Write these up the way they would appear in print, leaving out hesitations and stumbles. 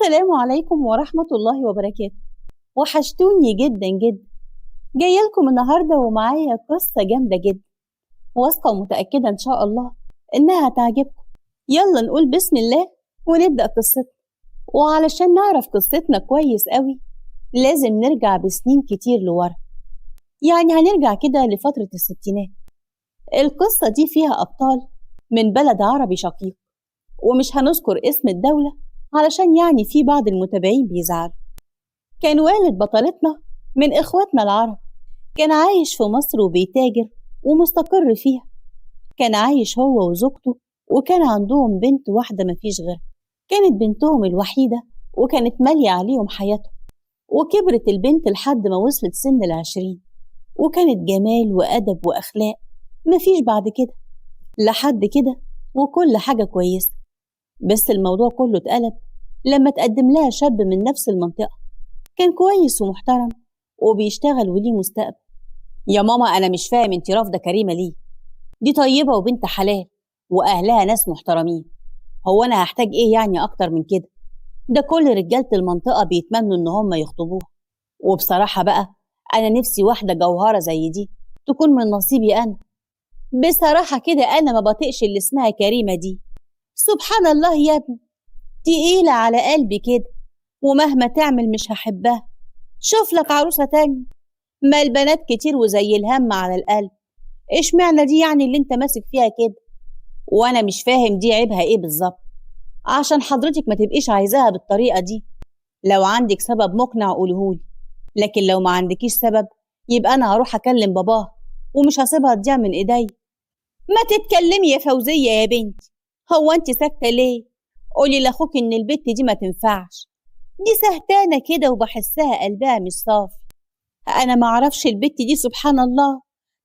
السلام عليكم ورحمة الله وبركاته. وحشتوني جدا جدا. جاية لكم النهاردة ومعايا قصة جامدة جدا، واثقة ومتأكدة إن شاء الله إنها هتعجبكم. يلا نقول بسم الله ونبدأ قصتنا. وعلشان نعرف قصتنا كويس قوي لازم نرجع بسنين كتير لورا، يعني هنرجع كده لفترة الستينات. القصة دي فيها أبطال من بلد عربي شقيق، ومش هنذكر اسم الدولة علشان يعني في بعض المتابعين بيزعلوا. كان والد بطلتنا من إخواتنا العرب، كان عايش في مصر وبيتاجر ومستقر فيها. كان عايش هو وزوجته، وكان عندهم بنت واحدة مفيش غيرها. كانت بنتهم الوحيدة وكانت مالية عليهم حياتهم. وكبرت البنت لحد ما وصلت سن 20، وكانت جمال وأدب وأخلاق مفيش بعد كده لحد كده، وكل حاجة كويسة. بس الموضوع كله اتقلب لما تقدم لها شاب من نفس المنطقة، كان كويس ومحترم وبيشتغل وليه مستقبل. يا ماما أنا مش فاهم انتي رافضة كريمة ليه؟ دي طيبة وبنت حلال وأهلها ناس محترمين، هو أنا هحتاج إيه يعني أكتر من كده؟ ده كل رجالة المنطقة بيتمنوا إن هم يخطبوها. وبصراحة بقى أنا نفسي واحدة جوهرة زي دي تكون من نصيبي أنا. بصراحة كده أنا ما بطيقش اللي اسمها كريمة دي. سبحان الله يا ابني، تقيلة على قلبي كده، ومهما تعمل مش هحبها. شوف لك عروسة تانية. ما البنات كتير وزي الهم على القلب، اشمعنى دي يعني اللي انت ماسك فيها كده؟ وانا مش فاهم دي عيبها ايه بالظبط، عشان حضرتك ما تبقيش عايزاها بالطريقة دي. لو عندك سبب مقنع قولهولي، لكن لو ما عندكيش سبب يبقى انا هروح اكلم باباها ومش هسيبها تضيع من ايدي. ما تتكلمي يا فوزية يا بنتي، هو انت ساكتة ليه؟ قولي لاخوك ان البت دي ما تنفعش، دي سهتانة كده وبحسها قلبها مش صافي. انا ما اعرفش البت دي سبحان الله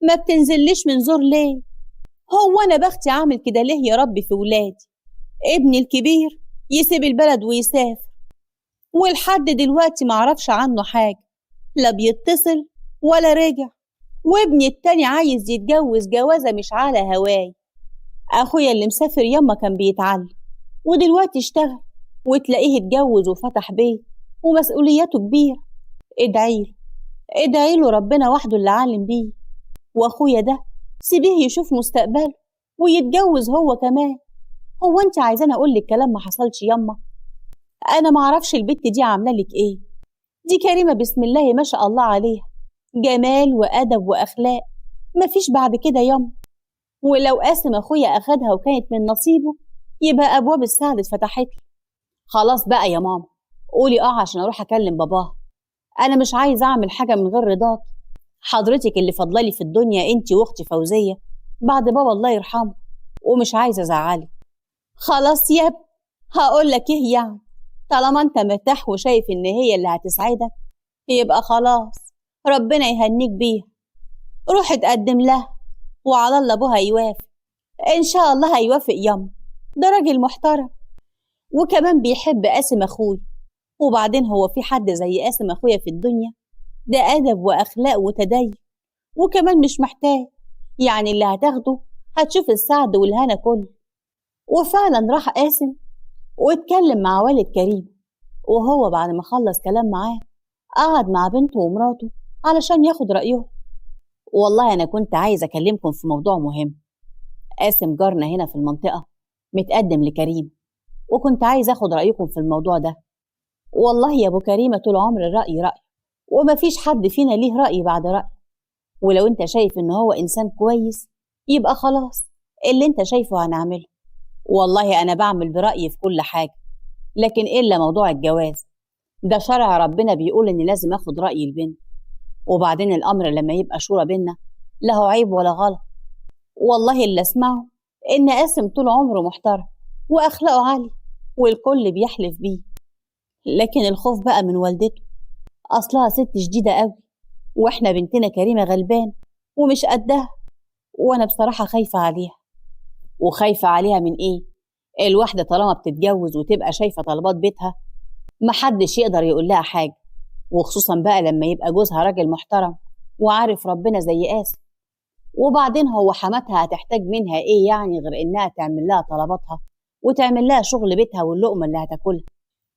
ما بتنزلش من زور ليه؟ هو انا بختي عامل كده ليه يا ربي في ولادي؟ ابني الكبير يسيب البلد ويسافر، ولحد دلوقتي ما اعرفش عنه حاجة، لا بيتصل ولا رجع. وابني التاني عايز يتجوز جوازة مش على هواي. اخويا اللي مسافر يما كان بيتعلم ودلوقتي اشتغل، وتلاقيه اتجوز وفتح بيت ومسؤولياته كبيرة. ادعيله ادعيله ربنا وحده اللي عالم بيه. واخويا ده سيبيه يشوف مستقبله ويتجوز هو كمان. هو انت عايزاني اقول لك كلام ما حصلش يما؟ انا ما اعرفش البت دي عامله لك ايه. دي كريمه بسم الله ما شاء الله عليها، جمال وادب واخلاق مفيش بعد كده يما. ولو قاسم اخويا اخدها وكانت من نصيبه يبقى ابواب السعد اتفتحت لي. خلاص بقى يا ماما قولي عشان اروح اكلم باباها. انا مش عايزه اعمل حاجه من غير رضاك. حضرتك اللي فضلالي في الدنيا انتي واختي فوزيه بعد بابا الله يرحمه، ومش عايزه ازعلك. خلاص يا ابني، هقول لك ايه يعني؟ طالما انت مرتاح وشايف ان هي اللي هتسعدك يبقى خلاص، ربنا يهنيك بيها. روح اتقدم لها وعلى الله ابوها يوافق. ان شاء الله هيوافق يما، ده راجل محترم وكمان بيحب قاسم اخوي. وبعدين هو في حد زي قاسم اخويا في الدنيا؟ ده ادب واخلاق وتدين، وكمان مش محتاج، يعني اللي هتاخده هتشوف السعد والهنا كله. وفعلا راح قاسم واتكلم مع والد كريم، وهو بعد ما خلص كلام معاه قعد مع بنته ومراته علشان ياخد رأيهم. والله أنا كنت عايزة أكلمكم في موضوع مهم. قاسم جارنا هنا في المنطقة متقدم لكريم، وكنت عايزة أخد رأيكم في الموضوع ده. والله يا أبو كريمة طول عمر الرأي رأي، ومفيش حد فينا ليه رأي بعد رأي. ولو أنت شايف إن هو إنسان كويس يبقى خلاص، اللي أنت شايفه هنعمله. والله أنا بعمل برأيي في كل حاجة، لكن إلا موضوع الجواز ده شرع ربنا بيقول إن لازم أخد رأي البنت. وبعدين الأمر لما يبقى شورى بينا لا هو عيب ولا غلط. والله اللي أسمعه إن قاسم طول عمره محترم وأخلاقه عالية والكل بيحلف بيه، لكن الخوف بقى من والدته، أصلها ست شديدة قوي، وإحنا بنتنا كريمة غلبان ومش قدها. وأنا بصراحة خايفة عليها. وخايفة عليها من إيه؟ الواحدة طالما بتتجوز وتبقى شايفة طلبات بيتها محدش يقدر يقول لها حاجة، وخصوصا بقى لما يبقى جوزها راجل محترم وعارف ربنا زي قاسم. وبعدين هو حماتها هتحتاج منها إيه يعني غير إنها تعمل لها طلباتها وتعمل لها شغل بيتها واللقمة اللي هتاكلها.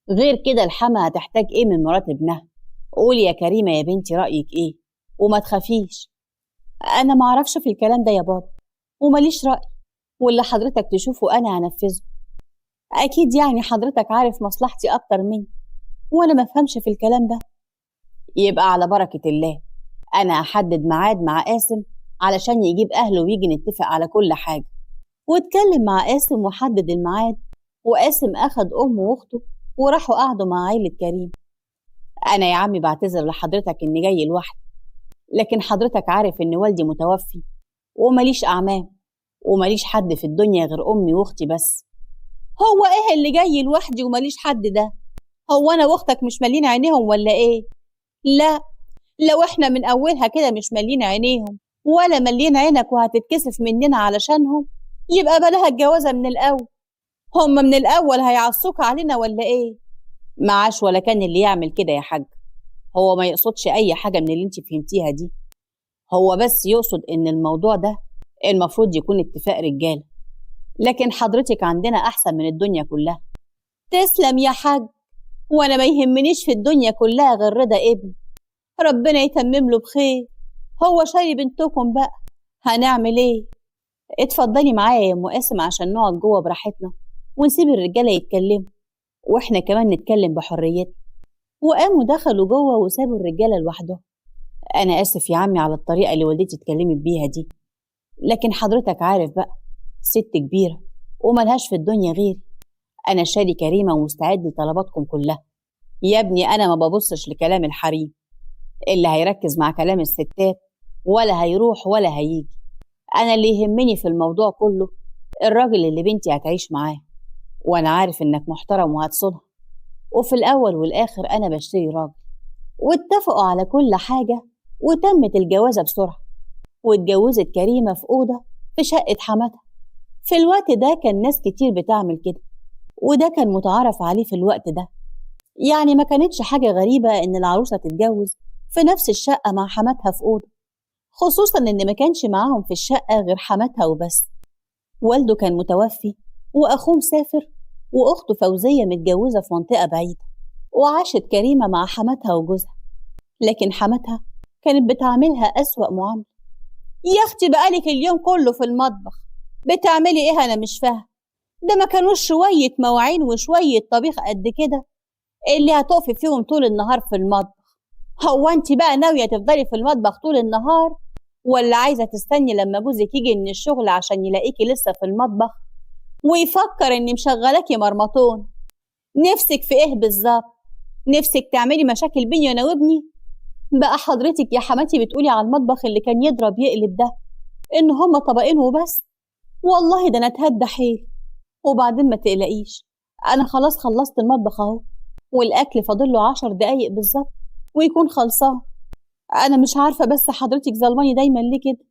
غير كده الحما هتحتاج ايه من مرات ابنها؟ قولي يا كريمة يا بنتي رأيك ايه، وما تخافيش. انا معرفش في الكلام ده يا بابا، ومليش رأي، واللي حضرتك تشوفه انا هنفذه. اكيد يعني حضرتك عارف مصلحتي اكتر مني، وانا ما افهمش في الكلام ده. يبقى على بركة الله، انا هحدد ميعاد مع قاسم علشان يجيب اهله ويجي نتفق على كل حاجة. واتكلم مع قاسم وحدد الميعاد، وقاسم اخد امه واخته وراحوا قعدوا مع عيلة كريم. انا يا عمي بعتذر لحضرتك اني جاي لوحدي، لكن حضرتك عارف ان والدي متوفي، ومليش اعمام، ومليش حد في الدنيا غير امي واختي بس. هو ايه اللي جاي لوحدي ومليش حد ده؟ هو انا واختك مش مالين عينيهم ولا ايه؟ لا، لو احنا من اولها كده مش مالين عينيهم ولا مالين عينك وهتتكسف مننا علشانهم، يبقى بلاها الجوازة من الاول. هم من الاول هيعصوك علينا ولا ايه؟ معاش ولا كان اللي يعمل كده يا حاج. هو ما يقصدش اي حاجة من اللي انت فهمتيها دي، هو بس يقصد ان الموضوع ده المفروض يكون اتفاق رجالة، لكن حضرتك عندنا احسن من الدنيا كلها. تسلم يا حاج، وانا ما يهمنيش في الدنيا كلها غير رضا ابني، ربنا يتمم له بخير. هو شاري بنتكم بقى، هنعمل ايه؟ اتفضلي معايا يا ام قاسم عشان نقعد جوه براحتنا ونسيب الرجاله يتكلموا، واحنا كمان نتكلم بحريتنا. وقاموا دخلوا جوه وسابوا الرجاله لوحدهم. انا اسف يا عمي على الطريقه اللي والدتي اتكلمت بيها دي، لكن حضرتك عارف بقى، ست كبيره وملهاش في الدنيا غيري. انا شاري كريمه ومستعد لطلباتكم كلها. يا ابني انا ما ببصش لكلام الحريم، اللي هيركز مع كلام الستات ولا هيروح ولا هيجي. انا اللي يهمني في الموضوع كله الراجل اللي بنتي هتعيش معاه، وانا عارف انك محترم وهتصونها، وفي الاول والاخر انا بشتري راجل. واتفقوا على كل حاجه، وتمت الجوازه بسرعه، واتجوزت كريمه في اوضه في شقه حماتها. في الوقت ده كان ناس كتير بتعمل كده، وده كان متعارف عليه في الوقت ده. يعني ما كانتش حاجه غريبه ان العروسه تتجوز في نفس الشقه مع حماتها في اوضه، خصوصا ان ما كانش معاهم في الشقه غير حماتها وبس. والده كان متوفي، واخوه مسافر، واخته فوزيه متجوزه في منطقه بعيده. وعاشت كريمه مع حماتها وجوزها، لكن حماتها كانت بتعاملها اسوأ معامله. يا اختي بقالك اليوم كله في المطبخ بتعملي ايه؟ انا مش فاهمه. ده ما كانوش شويه مواعين وشويه طبيخ قد كده اللي هتقفي فيهم طول النهار في المطبخ. هو انت بقى ناويه تفضلي في المطبخ طول النهار، ولا عايزه تستني لما جوزك يجي من الشغل عشان يلاقيكي لسه في المطبخ ويفكر اني مشغلاكي مرمطون؟ نفسك في ايه بالظبط؟ نفسك تعملي مشاكل بيني انا وابني؟ بقى حضرتك يا حماتي بتقولي على المطبخ اللي كان يضرب يقلب ده ان هما طبقين وبس؟ والله ده انا اتهدى حيل. وبعدين ما تقلقيش، انا خلاص خلصت المطبخ اهو، والاكل فاضل له 10 دقايق بالظبط ويكون خلصان. انا مش عارفه بس حضرتك ظلماني دايما ليه كده؟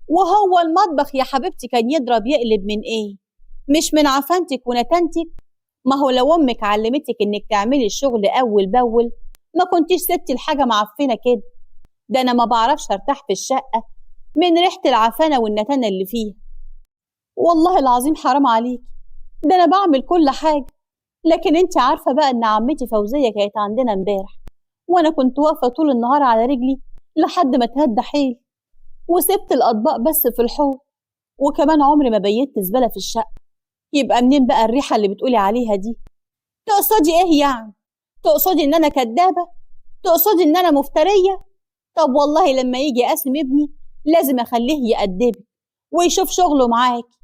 وهو المطبخ يا حبيبتي كان يضرب يقلب من ايه؟ مش من عفنتك ونتنتك؟ ما هو لو امك علمتك انك تعملي الشغل اول باول ما كنتيش سبتي الحاجه معفنه كده. ده انا ما بعرفش ارتاح في الشقه من ريحه العفانه والنتانه اللي فيها. والله العظيم حرام عليكي، ده انا بعمل كل حاجه. لكن انت عارفه بقى ان عمتي فوزيه كانت عندنا امبارح، وانا كنت واقفه طول النهار على رجلي لحد ما اتهدى حيل، وسبت الاطباق بس في الحوض، وكمان عمري ما بيت زباله في الشقه. يبقى منين بقى الريحه اللي بتقولي عليها دي؟ تقصدي ايه يعني؟ تقصدي ان انا كدابه؟ تقصدي ان انا مفتريه؟ طب والله لما يجي قاسم ابني لازم اخليه يأدبك ويشوف شغله معاكي.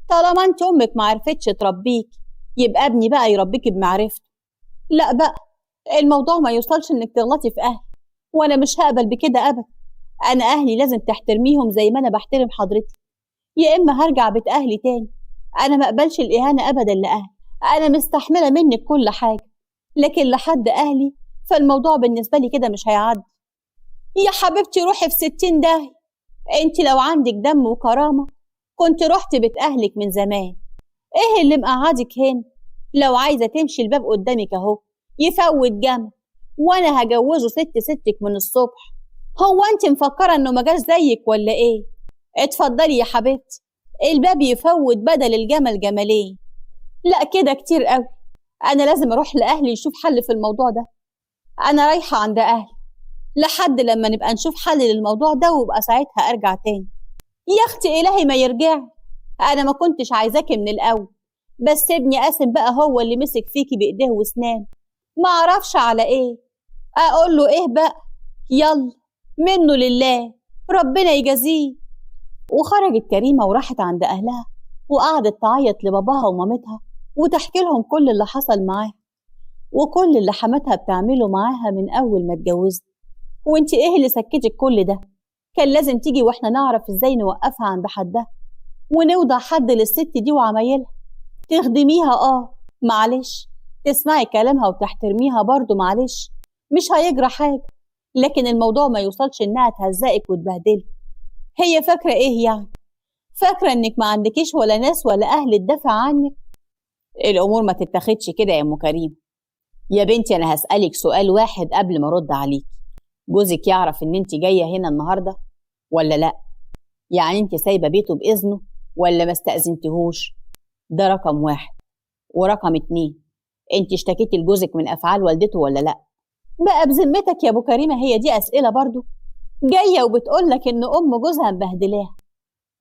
طالما انت امك ما عرفتش تربيك، يبقى ابني بقى يربيكي بمعرفته. لا بقى، الموضوع ما يوصلش انك تغلطي في اهلي، وانا مش هقبل بكده ابدا. انا اهلي لازم تحترميهم زي ما انا بحترم حضرتك، يا اما هرجع بيت اهلي تاني. انا ما اقبلش الاهانه ابدا لاهلي. انا مستحمله منك كل حاجه، لكن لحد اهلي فالموضوع بالنسبه لي كده مش هيعدي. يا حبيبتي روحي في 60 داهيه، انت لو عندك دم وكرامه كنت رحت بيت اهلك من زمان. ايه اللي مقعدك هنا؟ لو عايزه تمشي الباب قدامك اهو يفوت جنب، وانا هجوزه ستك من الصبح. هو انت مفكره انه ما جاش زيك ولا ايه؟ اتفضلي يا حبيبتي، الباب يفوت بدل الجمل جملين. لا كده كتير قوي، أنا لازم أروح لأهلي يشوف حل في الموضوع ده. أنا رايحة عند أهلي لحد لما نبقى نشوف حل للموضوع ده، ويبقى ساعتها أرجع تاني. يا أختي إلهي ما يرجع. أنا ما كنتش عايزاكي من الأول، بس ابني قاسم بقى هو اللي مسك فيكي بإيديه وسنان، ما أعرفش على إيه. أقول له إيه بقى؟ يلا منه لله، ربنا يجازيه. وخرجت كريمة وراحت عند أهلها، وقعدت تعيط لباباها ومامتها وتحكي لهم كل اللي حصل معاها وكل اللي حماتها بتعمله معاها من أول ما اتجوزت. وانت إيه اللي سكتك كل ده؟ كان لازم تيجي واحنا نعرف ازاي نوقفها عند حدها ونوضع حد للست دي وعمايلها. تخدميها معلش، تسمعي كلامها وتحترميها برضو معلش، مش هيجرى حاجة، لكن الموضوع ما يوصلش انها تهزقك وتبهدلك. هي فاكرة ايه يعني؟ فاكرة انك ما عندكيش ولا ناس ولا اهل تدافع عنك؟ الامور ما تتاخدش كده يا ام كريم. يا بنتي انا هسألك سؤال واحد قبل ما ارد عليك. جوزك يعرف ان انت جاية هنا النهاردة ولا لا؟ يعني انت سايبة بيته بإذنه ولا ما استأذنتهوش؟ ده رقم واحد. ورقم 2، انت اشتكيتي لجوزك من افعال والدته ولا لا؟ بقى بذمتك يا ابو كريمة، هي دي اسئلة برضو؟ جاية وبتقولك ان ام جوزها مبهدلاها،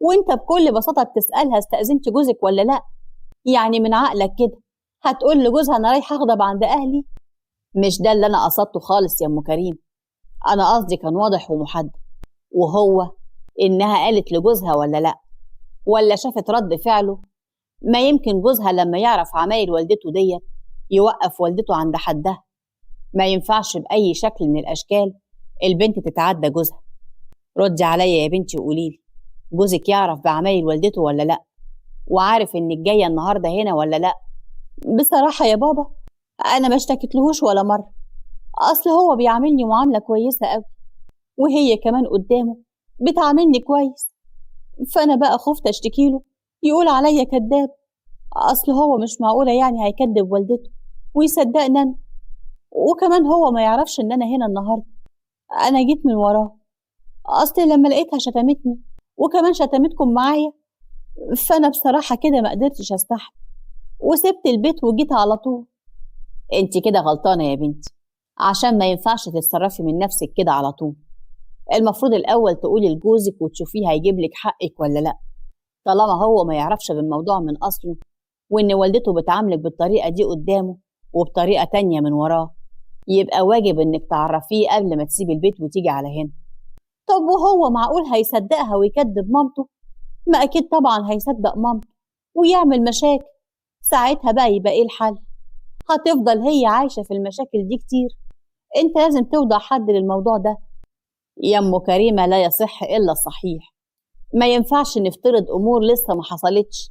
وانت بكل بساطة بتسألها استأذنت جوزك ولا لا؟ يعني من عقلك كده هتقول لجوزها انا رايحة اغضب عند اهلي؟ مش ده اللي انا قصدته خالص يا ام كريم. انا قصدي كان واضح ومحدد، وهو انها قالت لجوزها ولا لا، ولا شافت رد فعله. ما يمكن جوزها لما يعرف عمايل والدته ديت يوقف والدته عند حدها. ما ينفعش بأي شكل من الأشكال البنت تتعدى جوزها. ردي عليا يا بنتي وقوليلي، جوزك يعرف بعمايل والدته ولا لا؟ وعارف انك جاية النهاردة هنا ولا لا؟ بصراحة يا بابا أنا ما اشتكتلهوش ولا مرة، أصل هو بيعاملني معاملة كويسة أوي، وهي كمان قدامه بتعاملني كويس. فأنا بقى خفت أشتكيله يقول عليا كذاب، أصل هو مش معقولة يعني هيكذب والدته ويصدقني أنا. وكمان هو ما يعرفش إن أنا هنا النهاردة، أنا جيت من وراه. أصل لما لقيتها شتمتني وكمان شتمتكم معايا، فأنا بصراحة كده ما قدرتش أستحمل وسبت البيت وجيت على طول. انت كده غلطانة يا بنتي، عشان ما ينفعش تتصرفي من نفسك كده على طول. المفروض الأول تقولي لجوزك وتشوفيه هيجيب لك حقك ولا لأ. طالما هو ما يعرفش بالموضوع من أصله، وإن والدته بتعاملك بالطريقة دي قدامه وبطريقة تانية من وراه، يبقى واجب إنك تعرفيه قبل ما تسيبي البيت وتيجي على هنا. طب وهو معقول هيصدقها ويكذب مامته؟ ما أكيد طبعا هيصدق مامته ويعمل مشاكل. ساعتها بقى يبقى إيه الحل؟ هتفضل هي عايشة في المشاكل دي كتير. انت لازم توضع حد للموضوع ده يا ام كريمة. لا يصح إلا الصحيح. ما ينفعش نفترض أمور لسه ما حصلتش.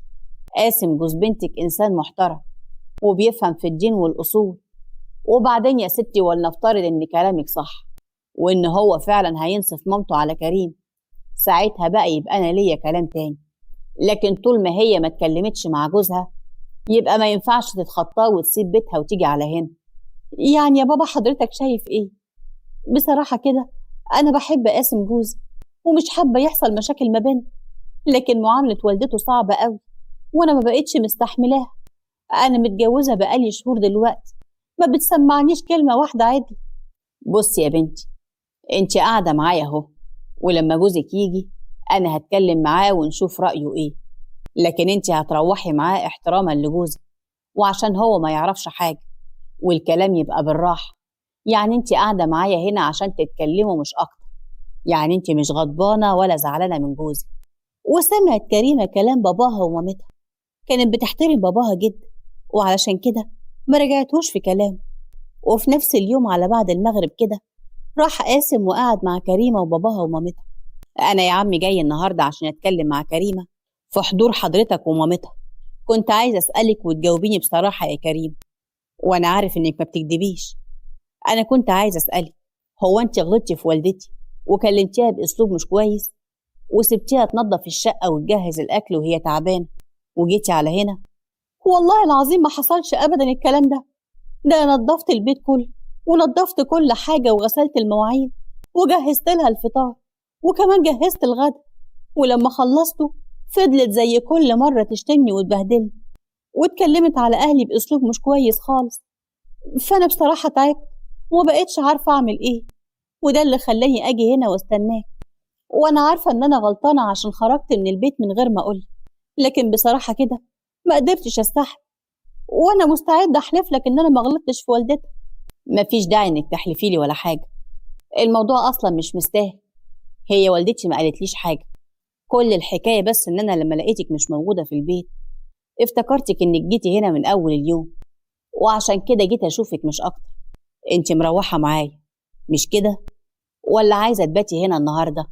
قاسم جوز بنتك إنسان محترم وبيفهم في الدين والأصول. وبعدين يا ستي ولنفترض إن كلامك صح وإن هو فعلا هينصف مامته على كريم، ساعتها بقى يبقى أنا ليا كلام تاني. لكن طول ما هي ما اتكلمتش مع جوزها، يبقى ما ينفعش تتخطاه وتسيب بيتها وتيجي على هنا. يعني يا بابا حضرتك شايف ايه؟ بصراحة كده انا بحب قاسم جوزي ومش حابة يحصل مشاكل ما بيننا، لكن معاملة والدته صعبة قوي وانا ما بقتش مستحملاها. انا متجوزة بقالي شهور دلوقتي، ما بتسمعنيش كلمة واحدة عدل. بصي يا بنتي، انت قاعدة معايا اهو، ولما جوزك يجي انا هتكلم معاه ونشوف رأيه ايه. لكن انت هتروحي معاه احتراما لجوزك وعشان هو ما يعرفش حاجة، والكلام يبقى بالراحة. يعني انت قاعدة معايا هنا عشان تتكلموا مش أكتر. يعني انت مش غضبانة ولا زعلانة من جوزك. وسمعت كريمة كلام باباها ومامتها، كانت بتحترم باباها جدا، وعلشان كده ما رجعتهوش في كلامه. وفي نفس اليوم على بعد المغرب كده راح قاسم وقعد مع كريمة وباباها ومامتها. أنا يا عمي جاي النهاردة عشان أتكلم مع كريمة في حضور حضرتك ومامتها. كنت عايزة أسألك وتجاوبيني بصراحة يا كريم، وأنا عارف إنك ما بتكدبيش. أنا كنت عايزة أسألك، هو أنت غلطتي في والدتي وكلمتيها بأسلوب مش كويس وسبتيها تنظف الشقة وتجهز الأكل وهي تعبانة وجيتي على هنا؟ والله العظيم ما حصلش أبدا الكلام ده. ده أنا نظفت البيت كله ونظفت كل حاجة وغسلت المواعين وجهزت لها الفطار وكمان جهزت الغدا، ولما خلصته فضلت زي كل مرة تشتمني وتبهدلني. واتكلمت على أهلي بأسلوب مش كويس خالص. فأنا بصراحة تعبت ومبقتش عارفة أعمل إيه، وده اللي خلاني أجي هنا واستناك. وأنا عارفة إن أنا غلطانة عشان خرجت من البيت من غير ما أقولك، لكن بصراحة كده ما قدرتش أستحمل، وأنا مستعدة أحلف لك إن أنا ما غلطتش في والدتك. مفيش داعي إنك تحلفي لي ولا حاجة، الموضوع أصلا مش مستاهل. هي والدتي ما قالتليش حاجة، كل الحكاية بس إن أنا لما لقيتك مش موجودة في البيت افتكرتك إنك جيتي هنا من أول اليوم، وعشان كده جيت أشوفك مش أكتر. أنت مروحة معايا مش كده؟ ولا عايزة تباتي هنا النهاردة؟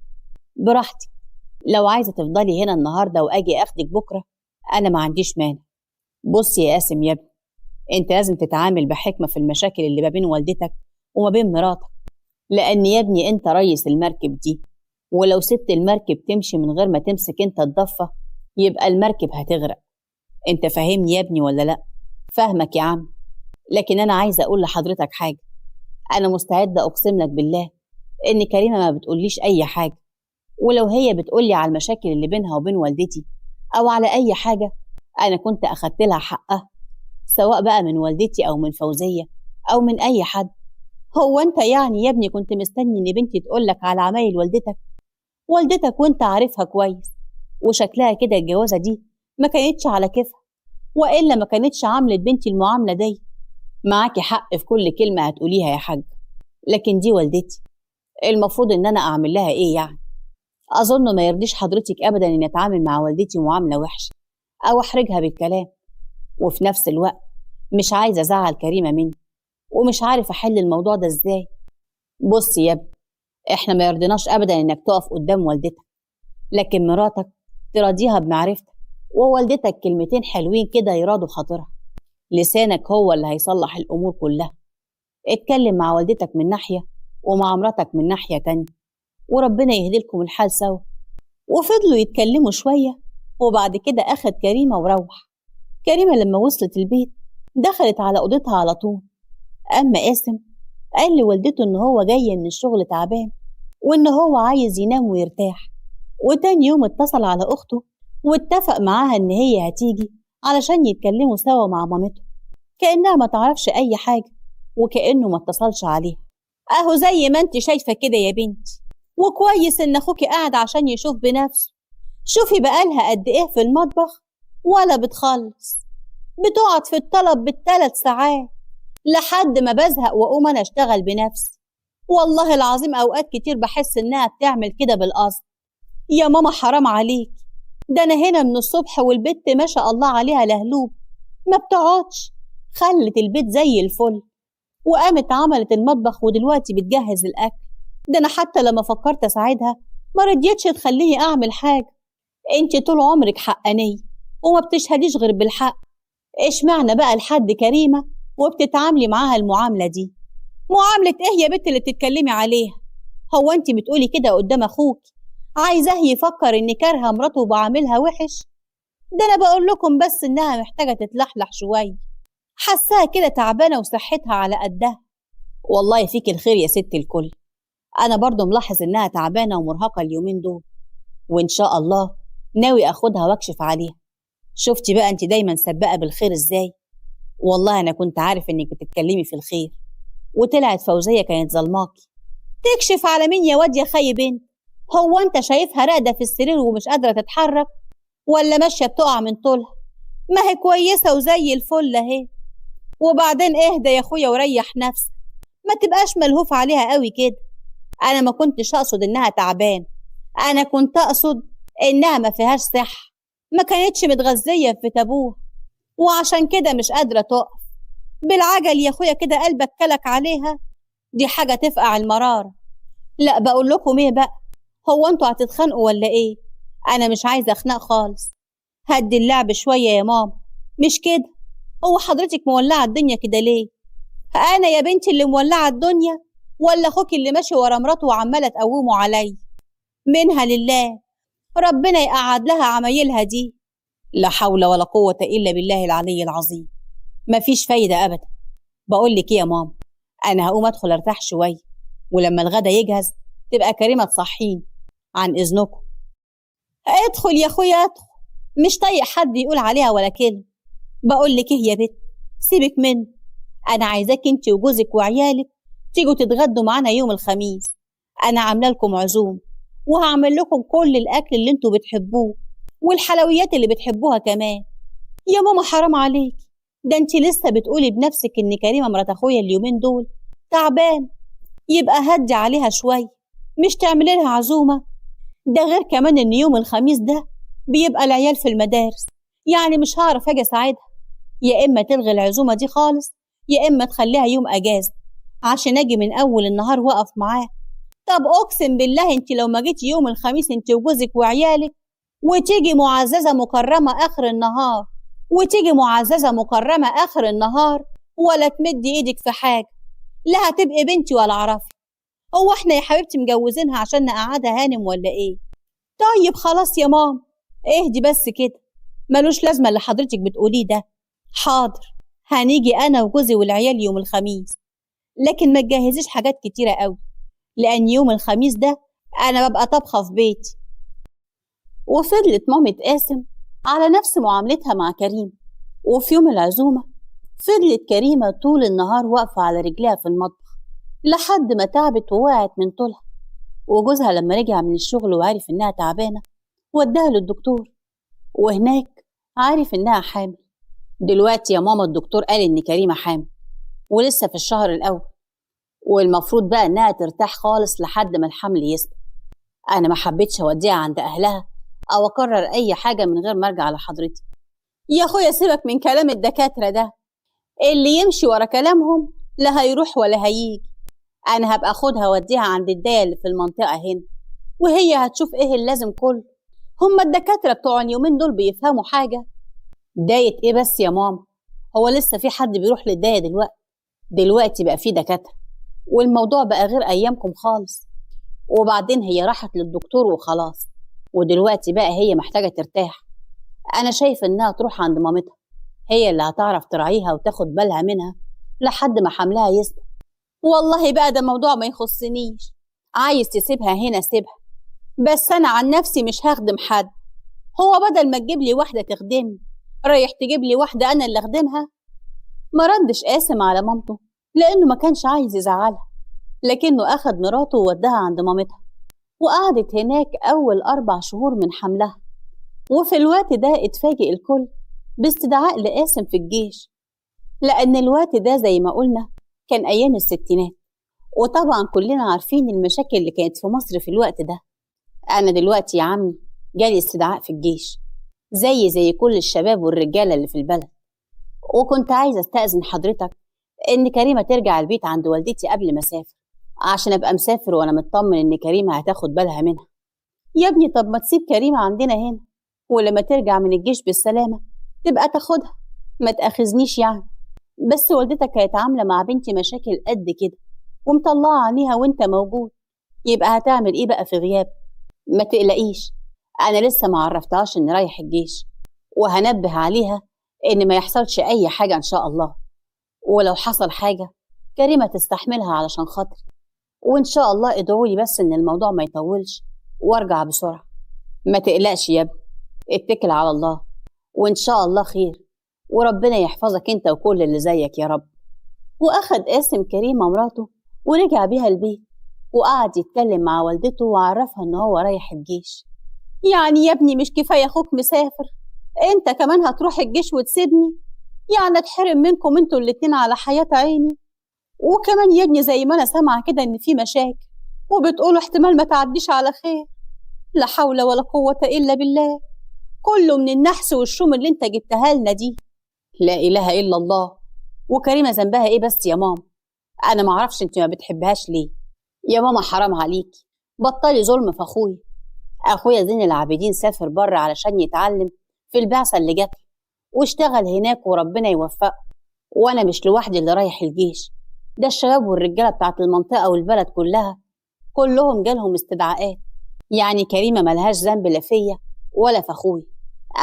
براحتك، لو عايزة تفضلي هنا النهاردة وأجي أخدك بكرة أنا ما عنديش مانع. بصي يا قاسم يا ابني، أنت لازم تتعامل بحكمة في المشاكل اللي ما بين والدتك وما بين مراتك، لأن يا ابني أنت ريس المركب دي، ولو سبت المركب تمشي من غير ما تمسك أنت الضفة يبقى المركب هتغرق. أنت فاهمني يا ابني ولا لأ؟ فاهمك يا عم، لكن أنا عايزة أقول لحضرتك حاجة. أنا مستعدة أقسم لك بالله إن كريمة ما بتقوليش أي حاجة، ولو هي بتقولي على المشاكل اللي بينها وبين والدتي أو على أي حاجة أنا كنت أخدت لها حقها، سواء بقى من والدتي أو من فوزية أو من أي حد. هو أنت يعني يا ابني كنت مستني إن بنتي تقولك على عمايل والدتك وأنت عارفها كويس، وشكلها كده الجوازة دي ما كانتش على كيفها، وإلا ما كانتش عاملة بنتي المعاملة دي. معاكي حق في كل كلمة هتقوليها يا حاج، لكن دي والدتي، المفروض إن أنا أعمل لها إيه يعني؟ أظن ما يرضيش حضرتك أبدا إن أتعامل مع والدتي معاملة وحشة أو أحرجها بالكلام، وفي نفس الوقت مش عايزة أزعل كريمة مني، ومش عارف أحل الموضوع ده إزاي. بص يا ابني، إحنا ما يرضيناش أبدا إنك تقف قدام والدتك، لكن مراتك تراضيها بمعرفتك، ووالدتك كلمتين حلوين كده يرادوا خاطرها. لسانك هو اللي هيصلح الأمور كلها. اتكلم مع والدتك من ناحية ومع مراتك من ناحية تانية، وربنا يهديلكم الحال سوا. وفضلوا يتكلموا شوية، وبعد كده أخد كريمة وروح. كريمة لما وصلت البيت دخلت على أوضتها على طول. أما قاسم قال لوالدته إن هو جاي من الشغل تعبان، وإن هو عايز ينام ويرتاح. وتاني يوم اتصل على أخته واتفق معاها إن هي هتيجي علشان يتكلموا سوا مع مامته، كأنها ما تعرفش أي حاجة وكأنه ما اتصلش عليها. أهو زي ما انت شايفة كده يا بنتي، وكويس إن أخوكي قاعد عشان يشوف بنفسه. شوفي بقالها قد إيه في المطبخ ولا بتخلص، بتقعد في الطلب بال3 ساعات لحد ما بزهق وأقوم أنا أشتغل بنفسي. والله العظيم أوقات كتير بحس إنها بتعمل كده بالقصد. يا ماما حرام عليك، ده أنا هنا من الصبح والبت ما شاء الله عليها لهلوب، ما بتقعدش، خلت البيت زي الفل، وقامت عملت المطبخ ودلوقتي بتجهز الأكل. ده أنا حتى لما فكرت أساعدها ما رضيتش تخليني أعمل حاجة. انت طول عمرك حقانية وما بتشهديش غير بالحق، ايش معنى بقى لحد كريمة وبتتعاملي معاها المعاملة دي؟ معاملة ايه يا بنت اللي بتتكلمي عليها؟ هو انت بتقولي كده قدام اخوك عايزاه يفكر اني كارهة مراته وبعاملها وحش؟ ده انا بقول لكم بس انها محتاجة تتلحلح شوية، حاساها كده تعبانة وصحتها على قدها. والله فيك الخير يا ست الكل، انا برضو ملاحظ انها تعبانة ومرهقة اليومين دول، وان شاء الله ناوي اخدها واكشف عليها. شفتي بقى انت دايما سباقة بالخير ازاي؟ والله انا كنت عارف انك بتتكلمي في الخير، وطلعت فوزية كانت ظلماكي. تكشف على مين يا واد يا خي بنت؟ هو انت شايفها راقدة في السرير ومش قادرة تتحرك، ولا ماشية بتقع من طولها؟ ما هي كويسة وزي الفل اهي. وبعدين اهدى يا اخويا وريح نفسك، ما تبقاش ملهوف عليها قوي كده. انا ما كنتش اقصد انها تعبان، انا كنت اقصد انها ما فيهاش صحة، ما كانتش متغذية في تابوه، وعشان كده مش قادرة تقف. بالعجل يا اخويا كده قلبك كلك عليها، دي حاجة تفقع المرارة. لا بقول لكم ايه بقى، هو انتوا هتتخانقوا ولا ايه؟ انا مش عايزة اخناق خالص، هدي اللعب شوية يا ماما. مش كده؟ هو حضرتك مولعة الدنيا كده ليه؟ انا يا بنتي اللي مولعة الدنيا ولا اخوك اللي ماشي ورا مراته وعمالة تقومه علي؟ منها لله، ربنا يقعد لها عمايلها دي. لا حول ولا قوة إلا بالله العلي العظيم. مفيش فايدة أبدا. بقول لك إيه يا ماما، أنا هقوم أدخل أرتاح شوية، ولما الغدا يجهز تبقى كريمة تصحيني. عن إذنكم. ادخل يا أخويا ادخل، مش طايق حد يقول عليها ولا كلمة. بقول لك ايه يا بت، سيبك منه. انا عايزاك انت وجوزك وعيالك تيجوا تتغدوا معانا يوم الخميس. انا عامله لكم عزوم، وهعمل لكم كل الاكل اللي انتوا بتحبوه، والحلويات اللي بتحبوها كمان. يا ماما حرام عليك، ده انت لسه بتقولي بنفسك ان كريمه مرات اخويا اليومين دول تعبان. يبقى هدي عليها شويه، مش تعملي لها عزومه. ده غير كمان ان يوم الخميس ده بيبقى العيال في المدارس، يعني مش هعرف اجي اساعدها. يا اما تلغي العزومه دي خالص، يا اما تخليها يوم اجازه عشان اجي من اول النهار واقف معاه. طب اقسم بالله انت لو ما جيتي يوم الخميس انت وجوزك وعيالك، وتيجي معززه مكرمه اخر النهار، وتيجي معززه مكرمه اخر النهار، ولا تمدي ايدك في حاجه، لا هتبقي بنتي ولا اعرفي. هو احنا يا حبيبتي مجوزينها عشان نقعدها هانم ولا ايه؟ طيب خلاص يا ماما، اهدي بس كده، ملوش لازمه اللي حضرتك بتقوليه ده. حاضر، هنيجي انا وجوزي والعيال يوم الخميس، لكن ما تجهزيش حاجات كتيره قوي، لان يوم الخميس ده انا ببقى طبخه في بيتي. وفضلت مامة قاسم على نفس معاملتها مع كريم. وفي يوم العزومه فضلت كريمه طول النهار واقفه على رجليها في المطبخ لحد ما تعبت ووقعت من طولها. وجوزها لما رجع من الشغل وعرف انها تعبانه وداها للدكتور، وهناك عارف انها حامل. دلوقتي يا ماما الدكتور قال ان كريمه حامل، ولسه في الشهر الاول، والمفروض بقى انها ترتاح خالص لحد ما الحمل يثبت. انا ما حبيتش اوديها عند اهلها او اقرر اي حاجه من غير ما ارجع لحضرتك. يا اخويا سيبك من كلام الدكاتره ده، اللي يمشي ورا كلامهم لا هيروح ولا هيجي. انا هبقى اخدها اوديها عند الدايه اللي في المنطقه هنا، وهي هتشوف ايه اللازم كله. هما الدكاتره بتوع اليومين دول بيفهموا حاجه؟ دايه ايه بس يا ماما؟ هو لسه في حد بيروح للدايه دلوقتي؟ دلوقتي بقى في دكاتره، والموضوع بقى غير ايامكم خالص. وبعدين هي راحت للدكتور وخلاص، ودلوقتي بقى هي محتاجه ترتاح. انا شايف انها تروح عند مامتها، هي اللي هتعرف تراعيها وتاخد بالها منها لحد ما حملها يثبت. والله بقى ده موضوع ما يخصنيش، عايز تسيبها هنا سيبها، بس انا عن نفسي مش هخدم حد. هو بدل ما تجيب لي واحده تخدمني رايح تجيب لي واحده انا اللي اخدمها؟ ما ردش قاسم على مامته لانه ما كانش عايز يزعلها، لكنه اخد مراته ووداها عند مامتها، وقعدت هناك اول 4 شهور من حملها. وفي الوقت ده اتفاجئ الكل باستدعاء لقاسم في الجيش، لان الوقت ده زي ما قلنا كان ايام الستينات، وطبعا كلنا عارفين المشاكل اللي كانت في مصر في الوقت ده. انا دلوقتي يا عمي جالي استدعاء في الجيش زي كل الشباب والرجاله اللي في البلد، وكنت عايزه استأذن حضرتك ان كريمه ترجع البيت عند والدتي قبل ما اسافر، عشان ابقى مسافر وانا مطمن ان كريمه هتاخد بالها منها. يا ابني طب ما تسيب كريمه عندنا هنا، ولما ترجع من الجيش بالسلامه تبقى تاخدها، ما تاخذنيش يعني. بس والدتك كانت عامله مع بنتي مشاكل قد كده ومطلعه عينيها وانت موجود، يبقى هتعمل ايه بقى في غياب؟ ما تقلقيش، انا لسه ما عرفتهاش اني رايح الجيش، وهنبه عليها ان ما يحصلش اي حاجه ان شاء الله. ولو حصل حاجه كريمه تستحملها علشان خاطري، وان شاء الله ادعولي بس ان الموضوع ما يطولش وارجع بسرعه. ما تقلقش يا ابني، اتكل على الله وان شاء الله خير، وربنا يحفظك انت وكل اللي زيك يا رب. واخد قاسم كريمه مراته ورجع بيها البيت، وقعد يتكلم مع والدته وعرفها ان هو رايح الجيش. يعني يا ابني مش كفايه اخوك مسافر، انت كمان هتروح الجيش وتسيبني؟ يعني اتحرم منكم انتوا الاتنين على حياة عيني. وكمان يا ابني زي ما انا سامعه كده ان في مشاكل، وبتقولوا احتمال ما تعديش على خير. لا حول ولا قوة الا بالله، كله من النحس والشوم اللي انت جبتها لنا دي. لا اله الا الله. وكريمة ذنبها ايه بس يا ماما؟ انا ما اعرفش انت ما بتحبهاش ليه. يا ماما حرام عليكي، بطلي ظلم في اخويا. اخويا زين العابدين سافر بره علشان يتعلم في البعثة اللي جت، واشتغل هناك وربنا يوفقه. وانا مش لوحدي اللي رايح الجيش، ده الشباب والرجاله بتاعت المنطقه والبلد كلها كلهم جالهم استدعاءات. يعني كريمه ملهاش ذنب لا فيا ولا في اخويا.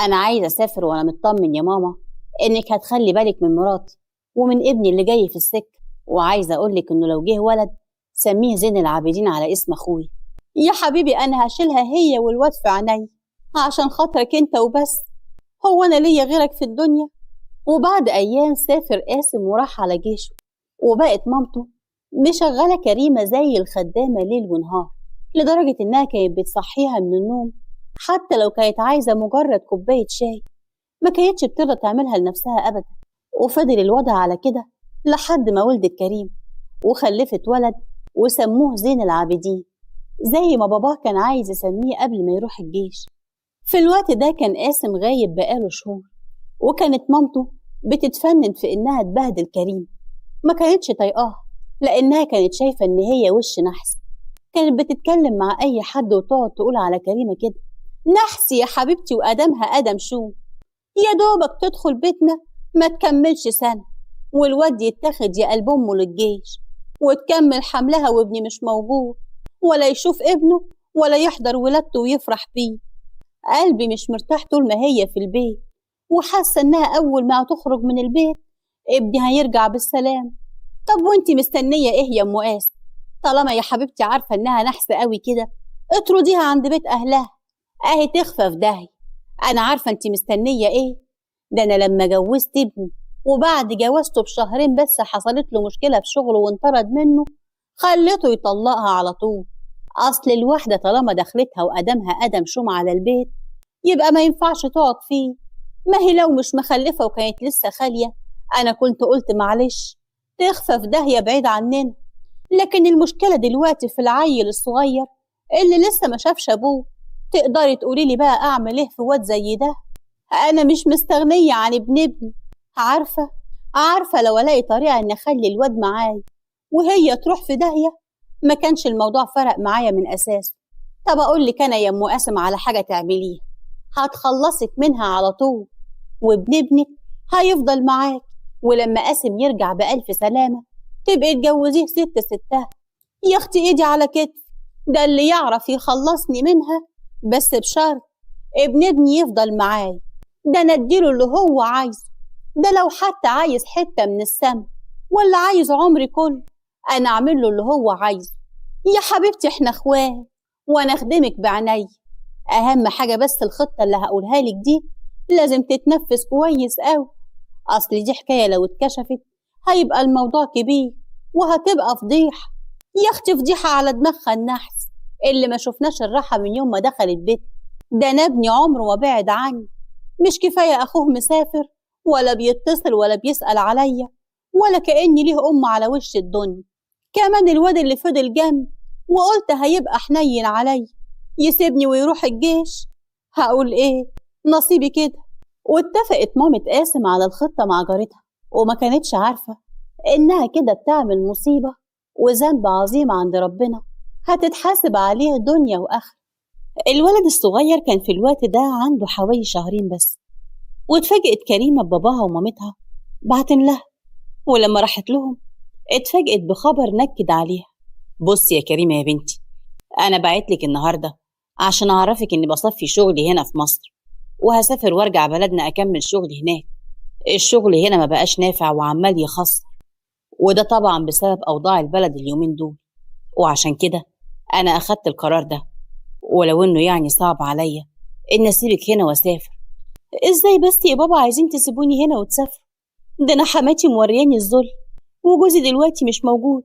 انا عايزه اسافر وانا مطمن يا ماما انك هتخلي بالك من مراتي ومن ابني اللي جاي في السكه. وعايزه اقولك انه لو جه ولد سميه زين العابدين على اسم اخويا. يا حبيبي انا هشيلها هي والواد في عيني عشان خاطرك انت وبس. هو انا ليا غيرك في الدنيا؟ وبعد أيام سافر قاسم وراح على جيشه، وبقت مامته مشغلة كريمة زي الخدامة ليل ونهار، لدرجة إنها كانت بتصحيها من النوم حتى لو كانت عايزة مجرد كوباية شاي، ما كانتش بتقدر تعملها لنفسها أبدا. وفضل الوضع على كده لحد ما ولدت كريم وخلفت ولد وسموه زين العابدين، زي ما باباه كان عايز يسميه قبل ما يروح الجيش. في الوقت ده كان قاسم غايب بقاله شهور، وكانت مامته بتتفنن في إنها تبهدل كريم، ما كانتش طايقاها لأنها كانت شايفة إن هي وش نحس. كانت بتتكلم مع أي حد وتقعد تقول على كريمة كده: نحس يا حبيبتي وأدمها أدم شو، يا دوبك تدخل بيتنا ما تكملش سنة والواد يتاخد يا قلب أمه للجيش، وتكمل حملها وابني مش موجود، ولا يشوف ابنه ولا يحضر ولادته ويفرح بيه. قلبي مش مرتاح طول ما هي في البيت، وحاسة إنها أول ما تخرج من البيت ابني هيرجع بالسلام. طب وانتي مستنية ايه يا ام قاسم؟ طالما يا حبيبتي عارفة إنها نحسة قوي كده اطرديها عند بيت أهلها، اهي تخفى في داهية. أنا عارفة انتي مستنية ايه. ده أنا لما جوزت ابني وبعد جوازته بشهرين بس حصلت له مشكلة في شغله وانطرد منه، خليته يطلقها على طول. أصل الواحدة طالما دخلتها وأدمها أدم شوم على البيت يبقى ما ينفعش تقعد فيه. ما هي لو مش مخلفة وكانت لسه خالية أنا كنت قلت معلش تخفى في داهية بعيد عننا، لكن المشكلة دلوقتي في العيل الصغير اللي لسه ما شافش أبوه. تقدري تقولي لي بقى أعمل إيه في واد زي ده؟ أنا مش مستغنية عن ابني. عارفة لو ألاقي طريقة إن أخلي الواد معاي وهي تروح في داهية ما كانش الموضوع فرق معايا من أساسه. طب أقول لك أنا يا أم قاسم على حاجة تعمليها هتخلصك منها على طول، وابن ابنك هيفضل معاك، ولما قاسم يرجع بألف سلامة تبقي تجوزيه ستها. يا أختي إيدي على كتف، ده اللي يعرف يخلصني منها، بس بشرط ابن ابني يفضل معاي. ده أنا أديله اللي هو عايزه، ده لو حتى عايز حتة من السما ولا عايز عمري كله أنا أعمل له اللي هو عايزه. يا حبيبتي إحنا إخوات وأنا أخدمك بعناي. أهم حاجة بس الخطة اللي هقولها لك دي لازم تتنفس كويس أوي، أصل دي حكاية لو اتكشفت هيبقى الموضوع كبير وهتبقى فضيحة. يا أختي فضيحة على دماغها النحس اللي ما شفناش الراحة من يوم ما دخلت بيت. ده أنا ابني عمره ما بعد عني، مش كفاية أخوه مسافر ولا بيتصل ولا بيسأل عليا ولا كأني ليه أم على وش الدنيا، كمان الواد اللي فضل جنبي وقلت هيبقى حنين عليا يسيبني ويروح الجيش. هقول إيه، نصيبي كده. واتفقت مامة قاسم على الخطة مع جارتها، وما كانتش عارفة إنها كده بتعمل مصيبة وذنب عظيم عند ربنا هتتحاسب عليه دنيا وآخرة. الولد الصغير كان في الوقت ده عنده حوالي شهرين بس، واتفاجئت كريمة بباباها ومامتها بعتن لها، ولما راحت لهم اتفاجئت بخبر نكد عليها. بصي يا كريمة يا بنتي، أنا بعتلك النهاردة عشان أعرفك إني بصفي شغلي هنا في مصر وهسافر وارجع بلدنا أكمل شغلي هناك. الشغل هنا ما بقاش نافع وعمال يخسر، وده طبعا بسبب أوضاع البلد اليومين دول، وعشان كده أنا أخدت القرار ده، ولو إنه يعني صعب عليا إن أسيبك هنا وأسافر. إزاي بس يا بابا عايزين تسيبوني هنا وتسافروا؟ ده أنا حماتي مورياني الذل وجوزي دلوقتي مش موجود،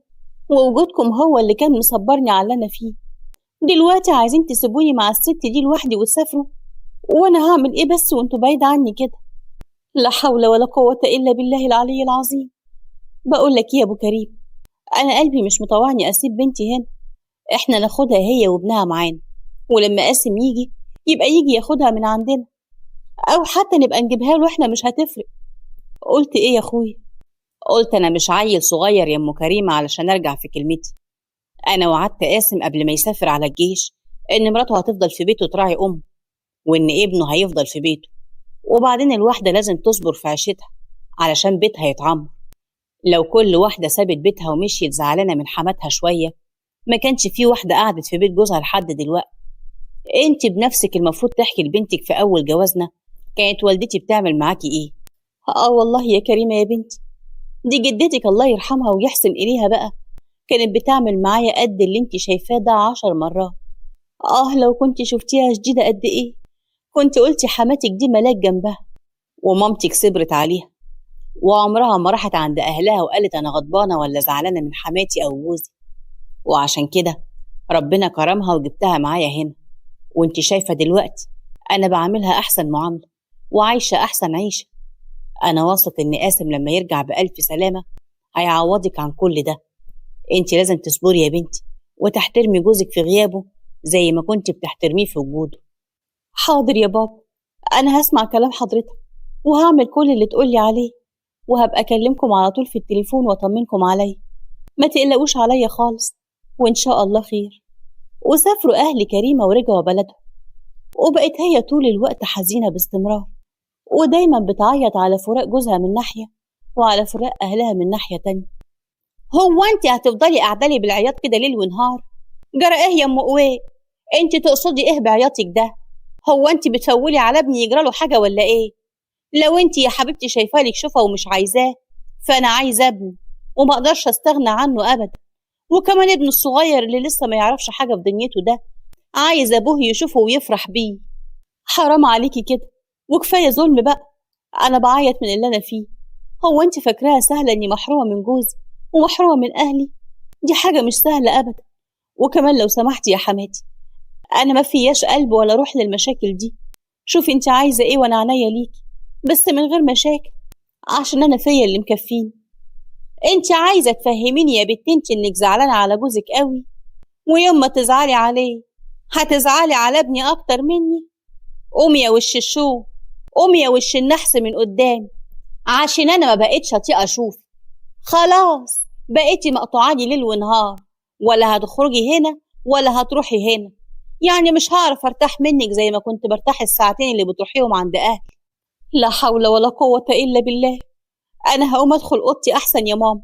ووجودكم هو اللي كان مصبرني على اللي أنا فيه. دلوقتي عايزين تسيبوني مع الست دي لوحدي وتسافروا، وأنا هعمل إيه بس وأنتوا بعيد عني كده؟ لا حول ولا قوة إلا بالله العلي العظيم. بقول لك يا أبو كريم، أنا قلبي مش مطوعني أسيب بنتي هنا، إحنا ناخدها هي وابنها معانا، ولما قاسم يجي يبقى يجي ياخدها من عندنا، أو حتى نبقى نجيبها له إحنا، مش هتفرق. قلت إيه يا أخويا؟ قلت أنا مش عيل صغير يا أم كريمة علشان أرجع في كلمتي. أنا وعدت قاسم قبل ما يسافر على الجيش إن مراته هتفضل في بيته تراعي أمه، وإن ابنه هيفضل في بيته، وبعدين الواحدة لازم تصبر في عيشتها علشان بيتها يتعمر. لو كل واحدة سابت بيتها ومشيت زعلانة من حماتها شوية ما كانش في واحدة قعدت في بيت جوزها لحد دلوقتي. انت بنفسك المفروض تحكي لبنتك في أول جوازنا كانت والدتي بتعمل معاكي إيه. والله يا كريمة يا بنتي، دي جدتك الله يرحمها ويحسن إليها بقى كانت بتعمل معايا قد اللي انت شايفاه ده 10 مرات. لو كنت شفتيها شديدة قد إيه كنت قلتي حماتك دي ملاك جنبها، ومامتك صبرت عليها وعمرها ما راحت عند أهلها وقالت أنا غضبانة ولا زعلانة من حماتي أو جوزي. وعشان كده ربنا كرمها وجبتها معايا هنا، وانت شايفة دلوقتي أنا بعملها أحسن معاملة وعايشة أحسن عيشة. أنا واثق إن قاسم لما يرجع بألف سلامة هيعوضك عن كل ده. انت لازم تصبري يا بنتي وتحترمي جوزك في غيابه زي ما كنت بتحترميه في وجوده. حاضر يا بابا، أنا هسمع كلام حضرتك وهعمل كل اللي تقولي عليه، وهبقى أكلمكم على طول في التليفون وأطمنكم عليا. ما تقلقوش عليا خالص، وإن شاء الله خير. وسافروا أهل كريمة ورجعوا بلدهم، وبقت هي طول الوقت حزينة باستمرار، ودايما بتعيط على فراق جوزها من ناحية وعلى فراق أهلها من ناحية تانية. هو أنت هتفضلي قاعدالي بالعياط كده ليل ونهار؟ جرى إيه يا أم قوي؟ أنت تقصدي إيه بعياطك ده؟ هو أنت بتفولي على ابني يجراله حاجة ولا إيه؟ لو أنت يا حبيبتي شايفاه شوفه ومش عايزاه، فأنا عايزة ابني وما أقدرش أستغنى عنه أبدا. وكمان ابنه الصغير اللي لسه ما يعرفش حاجة في دنيته ده عايز أبوه يشوفه ويفرح بيه. حرام عليكي كده، وكفاية ظلم بقى. أنا بعيط من اللي أنا فيه. هو أنت فاكراها سهلة إني محرومة من جوزي ومحرومة من أهلي؟ دي حاجة مش سهلة أبدا. وكمان لو سمحتي يا حماتي، أنا ما فياش قلب ولا روح للمشاكل دي. شوفي أنت عايزة إيه وأنا عنيا ليكي، بس من غير مشاكل، عشان أنا فيا اللي مكفيني. أنت عايزة تفهميني يا بنت أنت إنك زعلانة على جوزك قوي، ويوم ما تزعلي عليه هتزعلي على ابني أكتر مني؟ قومي يا وش الشو، قومي يا وش النحس من قدامي، عشان أنا ما بقتش أطيق أشوف. خلاص بقيتي مقطوعاني ليل ونهار، ولا هتخرجي هنا ولا هتروحي هنا. يعني مش هعرف ارتاح منك زي ما كنت برتاح الساعتين اللي بتروحيهم عند أهلي. لا حول ولا قوة إلا بالله. أنا هقوم أدخل أوضتي أحسن يا ماما،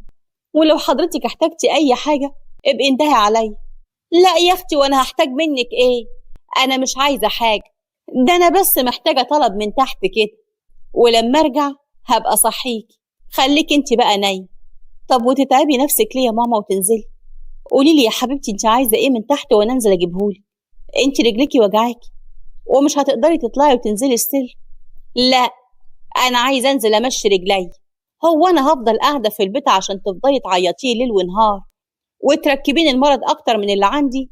ولو حضرتك احتجتي أي حاجة ابقي انتهي عليا. لا يا أختي، وأنا هحتاج منك إيه؟ أنا مش عايزة حاجة، ده أنا بس محتاجة طلب من تحت كده، ولما أرجع هبقى صحيكي. خليك انت بقى نايم. طب وتتعبي نفسك ليه يا ماما وتنزلي؟ قوليلي يا حبيبتي انت عايزة إيه من تحت وأنا أنزل أجيبهولك. انت رجليكي وجعاكي ومش هتقدري تطلعي وتنزلي السلم. لا، أنا عايزة أنزل أمشي رجلي. هو أنا هفضل قاعدة في البيت عشان تفضلي تعيطيه ليل ونهار وتركبين المرض أكتر من اللي عندي؟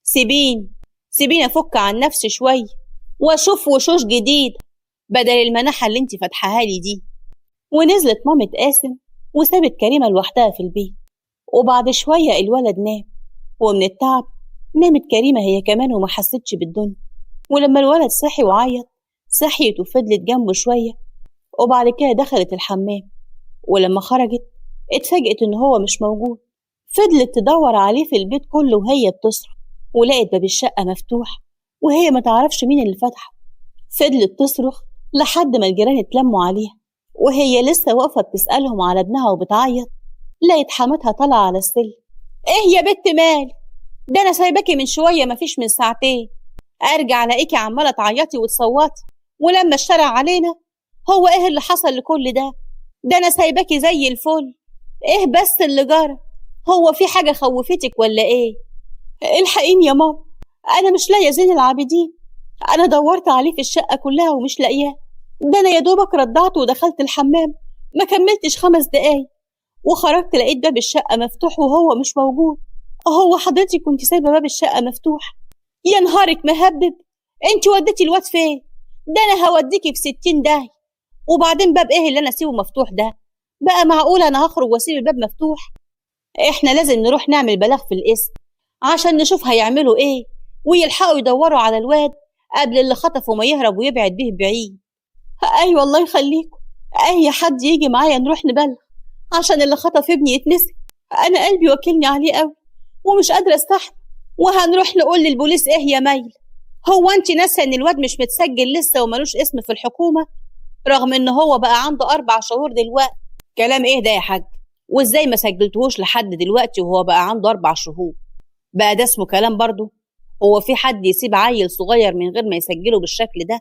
سيبيني أفك عن نفسي شوية وأشوف وشوش جديد بدل المنحة اللي انت فاتحاها لي دي. ونزلت مامة قاسم وسابت كريمة لوحدها في البيت. وبعد شوية الولد نام، ومن التعب نامت كريمة هي كمان وما حستش بالدنيا. ولما الولد صحي وعيط صحيت وفضلت جنبه شوية، وبعد كده دخلت الحمام. ولما خرجت اتفاجئت إن هو مش موجود. فضلت تدور عليه في البيت كله وهي بتصرخ، ولقت باب الشقة مفتوح وهي ما تعرفش مين اللي فتحه. فضلت تصرخ لحد ما الجيران اتلموا عليها، وهي لسه واقفة بتسألهم على ابنها وبتعيط لقيت حماتها طالعة على السلم. ايه يا بت مال؟ ده انا سايباكي من شوية، مفيش من ساعتين. ارجع الاقيكي عمالة تعيطي وتصوتي، ولما اشترى علينا. هو ايه اللي حصل لكل ده؟ ده انا سايباكي زي الفل. ايه بس اللي جرى؟ هو في حاجة خوفتك ولا ايه؟ الحقيني يا ماما، انا مش لاقية زين العابدين. انا دورت عليه في الشقة كلها ومش لاقياه. ده انا يا دوبك رضعته ودخلت الحمام، ما كملتش 5 دقايق وخرجت لقيت باب الشقة مفتوح وهو مش موجود. هو حضرتك كنت سايبة باب الشقة مفتوح؟ يا نهارك مهبب، انت وديتي الواد فين؟ ده انا هوديكي في 60 داهية. وبعدين باب ايه اللي انا اسيبه مفتوح ده؟ بقى معقول انا هخرج واسيب الباب مفتوح؟ احنا لازم نروح نعمل بلاغ في القسم عشان نشوف هيعملوا ايه، ويلحقوا يدوروا على الواد قبل اللي خطفه ما يهرب ويبعد به بعيد. ايوه الله يخليكم، اي حد يجي معايا نروح نبلغ عشان اللي خطف ابني يتمسك. انا قلبي وكلني عليه قوي ومش قادره استحمل. وهنروح نقول للبوليس ايه يا ميل؟ هو انت ناسه ان الواد مش متسجل لسه وملوش اسم في الحكومه، رغم ان هو بقى عنده 4 شهور دلوقتي؟ كلام ايه ده يا حاج؟ وازاي ما سجلتهوش لحد دلوقتي وهو بقى عنده 4 شهور؟ بقى ده اسمه كلام برضه؟ هو في حد يسيب عيل صغير من غير ما يسجله بالشكل ده؟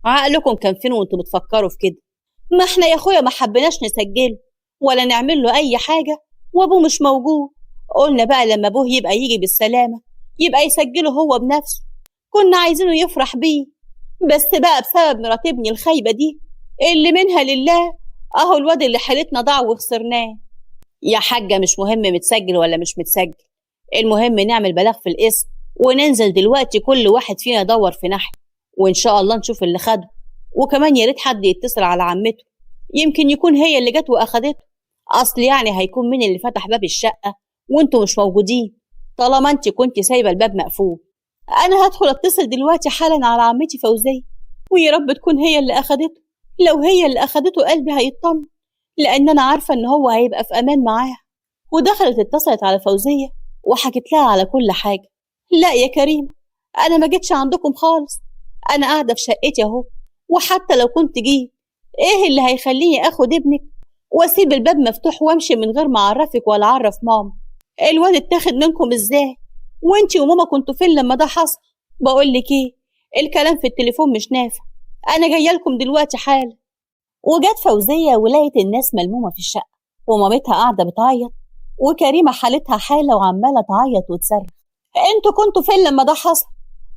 عقلكم كان فين وانتوا بتفكروا في كده؟ ما احنا يا اخويا ما حبيناش نسجله ولا نعمل له اي حاجه وابوه مش موجود. قلنا بقى لما ابوه يبقى يجي بالسلامه يبقى يسجله هو بنفسه. كنا عايزينه يفرح بيه، بس بقى بسبب مرات ابني الخايبه دي اللي منها لله اهو الواد اللي حالتنا ضاع وخسرناه. يا حاجة مش مهم متسجل ولا مش متسجل، المهم نعمل بلاغ في الاسم وننزل دلوقتي كل واحد فينا يدور في ناحية، وإن شاء الله نشوف اللي خده. وكمان يا ريت حد يتصل على عمته، يمكن يكون هي اللي جت وأخدته. أصل يعني هيكون مين اللي فتح باب الشقة وانتوا مش موجودين طالما انت كنت سايبة الباب مقفول؟ أنا هدخل أتصل دلوقتي حالا على عمتي فوزية، ويا رب تكون هي اللي أخدته. لو هي اللي أخدته قلبي هيطمن، لأن أنا عارفة إن هو هيبقى في أمان معاها. ودخلت اتصلت على فوزية وحكت لها على كل حاجة. لا يا كريم، أنا ما جيتش عندكم خالص، أنا قاعدة في شقتي أهو. وحتى لو كنت جيت، إيه اللي هيخليني أخد ابنك وأسيب الباب مفتوح وأمشي من غير ما أعرفك ولا أعرف ماما؟ الواد اتاخد منكم إزاي؟ وإنتي وماما كنتوا فين لما ده حصل؟ بقولك إيه، الكلام في التليفون مش نافع، أنا جاية لكم دلوقتي حالا. وجت فوزية ولقيت الناس ملمومة في الشقة، ومامتها قاعدة بتعيط، وكريمة حالتها حالة وعمالة تعيط وتصرخ. انتوا كنتوا فين لما ده حصل؟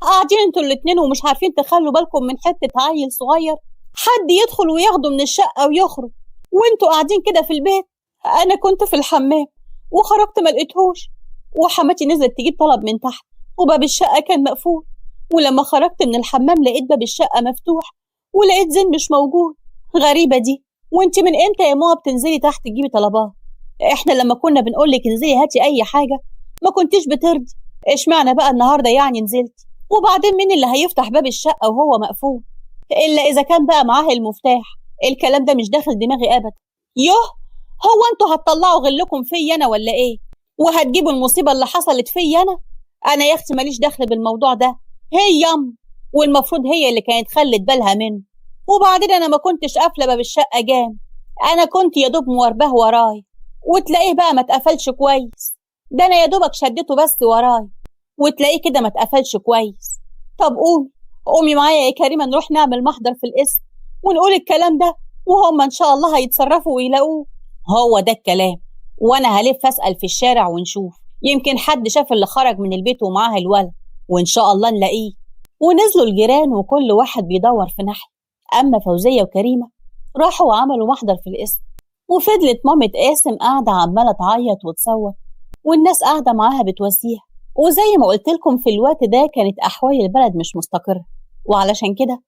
قاعدين انتوا الاتنين ومش عارفين تخلوا بالكم من حتة عيل صغير؟ حد يدخل وياخده من الشقة ويخرج وانتوا قاعدين كده في البيت؟ انا كنت في الحمام وخرجت ما لقيتهوش، وحماتي نزلت تجيب طلب من تحت وباب الشقة كان مقفول، ولما خرجت من الحمام لقيت باب الشقة مفتوح ولقيت زين مش موجود. غريبة دي، وانت من امتى يا ماما بتنزلي تحت تجيبي طلبات؟ احنا لما كنا بنقولك انزلي هاتي اي حاجة ما كنتيش بترضي، اشمعنى بقى النهاردة يعني نزلتي؟ وبعدين مين اللي هيفتح باب الشقة وهو مقفول الا اذا كان بقى معاه المفتاح؟ الكلام ده مش داخل دماغي ابدا. يوه، هو انتوا هتطلعوا غلكم فيا انا ولا ايه؟ وهتجيبوا المصيبة اللي حصلت فيا انا يا اختي ماليش دخل بالموضوع ده، هي يم، والمفروض هي اللي كانت خلت بالها منه. وبعدين انا ما كنتش قافله باب الشقه جام، انا كنت يا دوب موارباه وراي، وتلاقيه بقى ما اتقفلش كويس. ده انا يا دوبك شدته بس وراي وتلاقيه كده ما اتقفلش كويس. طب قومي معايا يا كريمه نروح نعمل محضر في القسم ونقول الكلام ده، وهم ان شاء الله هيتصرفوا ويلاقوه. هو ده الكلام، وانا هلف اسال في الشارع ونشوف، يمكن حد شاف اللي خرج من البيت ومعاه الولد، وان شاء الله نلاقيه. ونزلوا الجيران وكل واحد بيدور في ناحيه. أما فوزية وكريمة راحوا وعملوا محضر في القسم، وفضلت مامة قاسم قاعدة عمالة تعيط وتصوت، والناس قاعدة معاها بتواسيها. وزي ما قلت لكم في الوقت ده كانت أحوال البلد مش مستقرة، وعلشان كده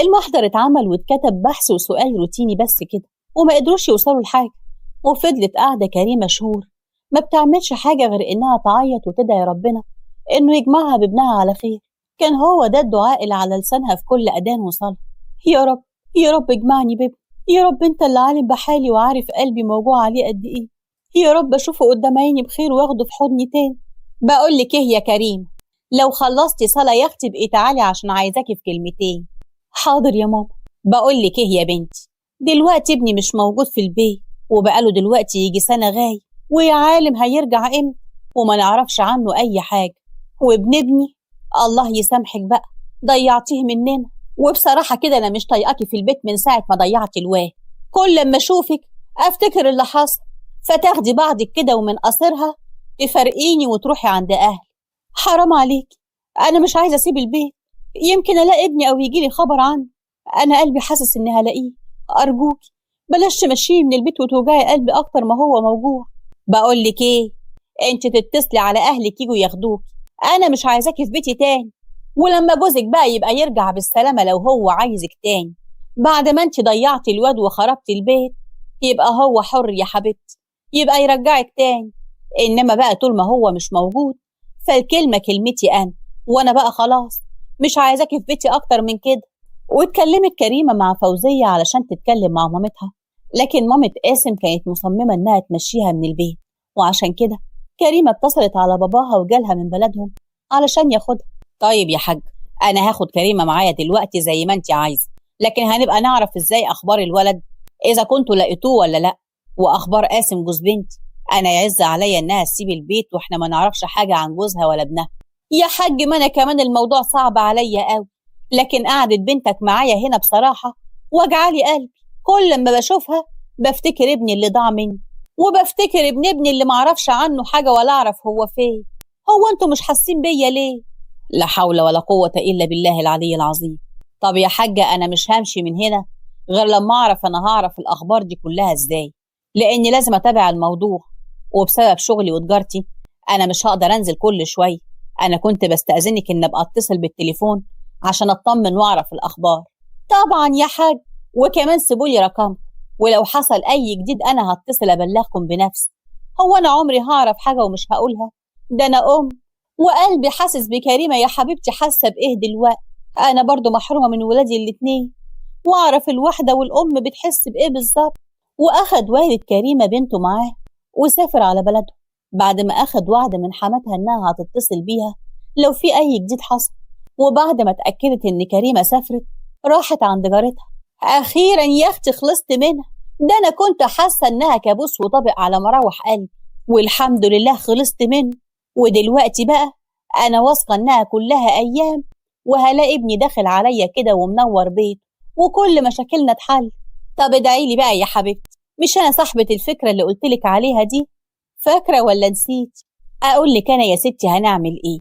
المحضر اتعمل واتكتب بحث وسؤال روتيني بس كده، وما قدروش يوصلوا لحاجة. وفضلت قاعدة كريمة شهور ما بتعملش حاجة غير إنها تعيط وتدعي ربنا إنه يجمعها بابنها على خير. كان هو ده الدعاء اللي على لسانها في كل أذان وصلاة. يا رب يا رب اجمعني بابني، يا رب انت اللي عالم بحالي وعارف قلبي موجوع عليه قد ايه، يا رب اشوفه قدام عيني بخير واخده في حضني تاني. بقول لك ايه يا كريم، لو خلصتي صلاة يا اختي بقي تعالي عشان عايزاكي في كلمتين. حاضر يا ماما. بقول لك ايه يا بنتي، دلوقتي ابني مش موجود في البيت، وبقاله دلوقتي يجي سنة غايب، ويا عالم هيرجع امتى وما نعرفش عنه اي حاجة. وابن ابني الله يسامحك بقى ضيعتيه مننا، وبصراحة كده أنا مش طايقاكي في البيت من ساعة ما ضيعتي الواد. كل لما أشوفك أفتكر اللي حصل، فتاخدي بعضك كده ومن قصرها تفرقيني وتروحي عند أهل. حرام عليكي، أنا مش عايزة أسيب البيت، يمكن ألاقي ابني أو يجيلي خبر عنه. أنا قلبي حاسس إني هلاقيه، أرجوكي بلاش تمشيه من البيت وتوجعي قلبي أكتر ما هو موجوع. بقولك إيه، أنت تتصلي على أهلك يجوا ياخدوكي، أنا مش عايزاكي في بيتي تاني. ولما جوزك بقى يبقى يرجع بالسلامة لو هو عايزك تاني، بعد ما انت ضيعتي الواد وخربتي البيت، يبقى هو حر يا حبيبتي، يبقى يرجعك تاني. انما بقى طول ما هو مش موجود فالكلمة كلمتي انا، وانا بقى خلاص مش عايزاكي في بيتي اكتر من كده. واتكلمت كريمة مع فوزية علشان تتكلم مع مامتها، لكن مامة قاسم كانت مصممة انها تمشيها من البيت، وعشان كده كريمة اتصلت على باباها وجالها من بلدهم علشان ياخدها. طيب يا حاج، انا هاخد كريمه معايا دلوقتي زي ما انت عايزه، لكن هنبقى نعرف ازاي اخبار الولد اذا كنتوا لقيتوه ولا لا، واخبار قاسم جوز بنتي. انا يعز عليا انها تسيب البيت واحنا ما نعرفش حاجه عن جوزها ولا ابنها. يا حاج ما انا كمان الموضوع صعب عليا قوي، لكن قعدت بنتك معايا هنا بصراحه وجعلي قلبي. كل لما بشوفها بفتكر ابني اللي ضاع مني، وبفتكر ابني اللي معرفش عنه حاجه ولا اعرف هو فين. هو انتوا مش حاسين بيا ليه؟ لا حول ولا قوة إلا بالله العلي العظيم. طب يا حاجة أنا مش همشي من هنا غير لما أعرف أنا هعرف الأخبار دي كلها إزاي، لأني لازم أتابع الموضوع، وبسبب شغلي وتجارتي أنا مش هقدر أنزل كل شوية. أنا كنت بستأذنك إن أبقى أتصل بالتليفون عشان أطمن وأعرف الأخبار. طبعا يا حاج، وكمان سيبولي رقم، ولو حصل أي جديد أنا هتصل أبلغكم بنفسي. هو أنا عمري هعرف حاجة ومش هقولها؟ ده أنا وقلبي حاسس بكريمة يا حبيبتي. حاسة بإيه دلوقتي؟ أنا برضو محرومة من ولادي الاتنين، وأعرف الواحدة والأم بتحس بإيه بالظبط. وأخد والد كريمة بنته معاه وسافر على بلده، بعد ما أخد وعد من حماتها إنها هتتصل بيها لو في أي جديد حصل. وبعد ما اتأكدت إن كريمة سافرت راحت عند جارتها. أخيرا يا أختي خلصت منها، ده أنا كنت حاسة إنها كابوس وطبق على مراوح قلبي، والحمد لله خلصت منه. ودلوقتي بقى أنا واثقة إنها كلها أيام، وهلاقي ابني داخل عليا كده ومنور بيت وكل مشاكلنا اتحل. طب ادعي لي بقى يا حبيبتي، مش أنا صاحبة الفكرة اللي قلتلك عليها دي؟ فاكرة ولا نسيت؟ أقول لك أنا يا ستي هنعمل إيه؟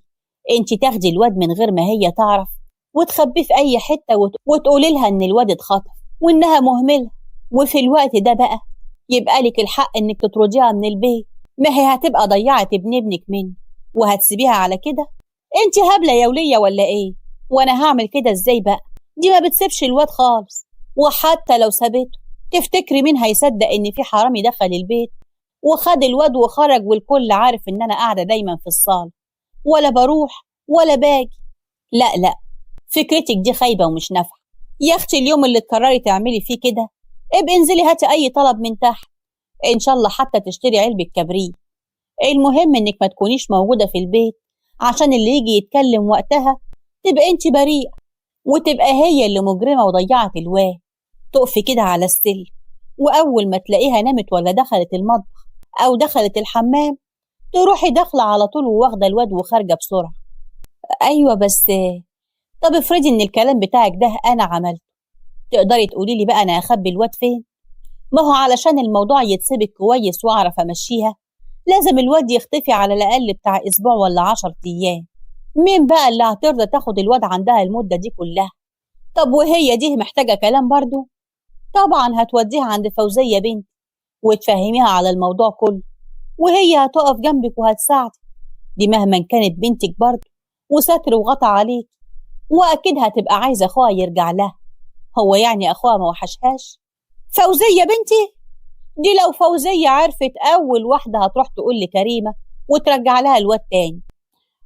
أنت تاخدي الواد من غير ما هي تعرف وتخبيه في أي حتة وتقولي لها إن الواد اتخطف وإنها مهملة، وفي الوقت ده بقى يبقى لك الحق إنك تطرديها من البيت. ما هي هتبقى ضيعت ابنك مني وهتسيبيها على كده؟ أنت هبلة يا ولية ولا إيه؟ وأنا هعمل كده إزاي بقى؟ دي ما بتسيبش الواد خالص، وحتى لو سابته تفتكري مين هيصدق إن في حرامي دخل البيت وخد الواد وخرج والكل عارف إن أنا قاعدة دايما في الصالة ولا بروح ولا باجي؟ لا لا، فكرتك دي خايبة ومش نافعة يا أختي. اليوم اللي تقرري تعملي فيه كده ابقي انزلي هاتي أي طلب من تحت، إن شاء الله حتى تشتري علبة كبريت. المهم إنك ما تكونيش موجودة في البيت عشان اللي يجي يتكلم وقتها تبقى أنت بريئة، وتبقى هي اللي مجرمة وضيعت الواد. تقفي كده على السلم، وأول ما تلاقيها نامت ولا دخلت المطبخ أو دخلت الحمام تروحي داخلة على طول وواخدة الواد وخارجة بسرعة. أيوة بس طب افرضي إن الكلام بتاعك ده أنا عملته، تقدري تقولي لي بقى أنا أخبي الواد فين؟ ما هو علشان الموضوع يتسبك كويس وأعرف أمشيها لازم الواد يختفي على الأقل بتاع أسبوع ولا 10 أيام. مين بقى اللي هترضى تاخد الواد عندها المدة دي كلها؟ طب وهي دي محتاجة كلام برضو؟ طبعا هتوديها عند فوزية بنتي وتفهميها على الموضوع كله، وهي هتقف جنبك وهتساعدك. دي مهما كانت بنتك برضو وستر وغطى عليك، وأكيد هتبقى عايزة أخوها يرجع لها. هو يعني أخوها ما وحشهاش؟ فوزية بنتي دي لو فوزية عرفت أول واحدة هتروح تقول لكريمة وترجع لها الواد تاني.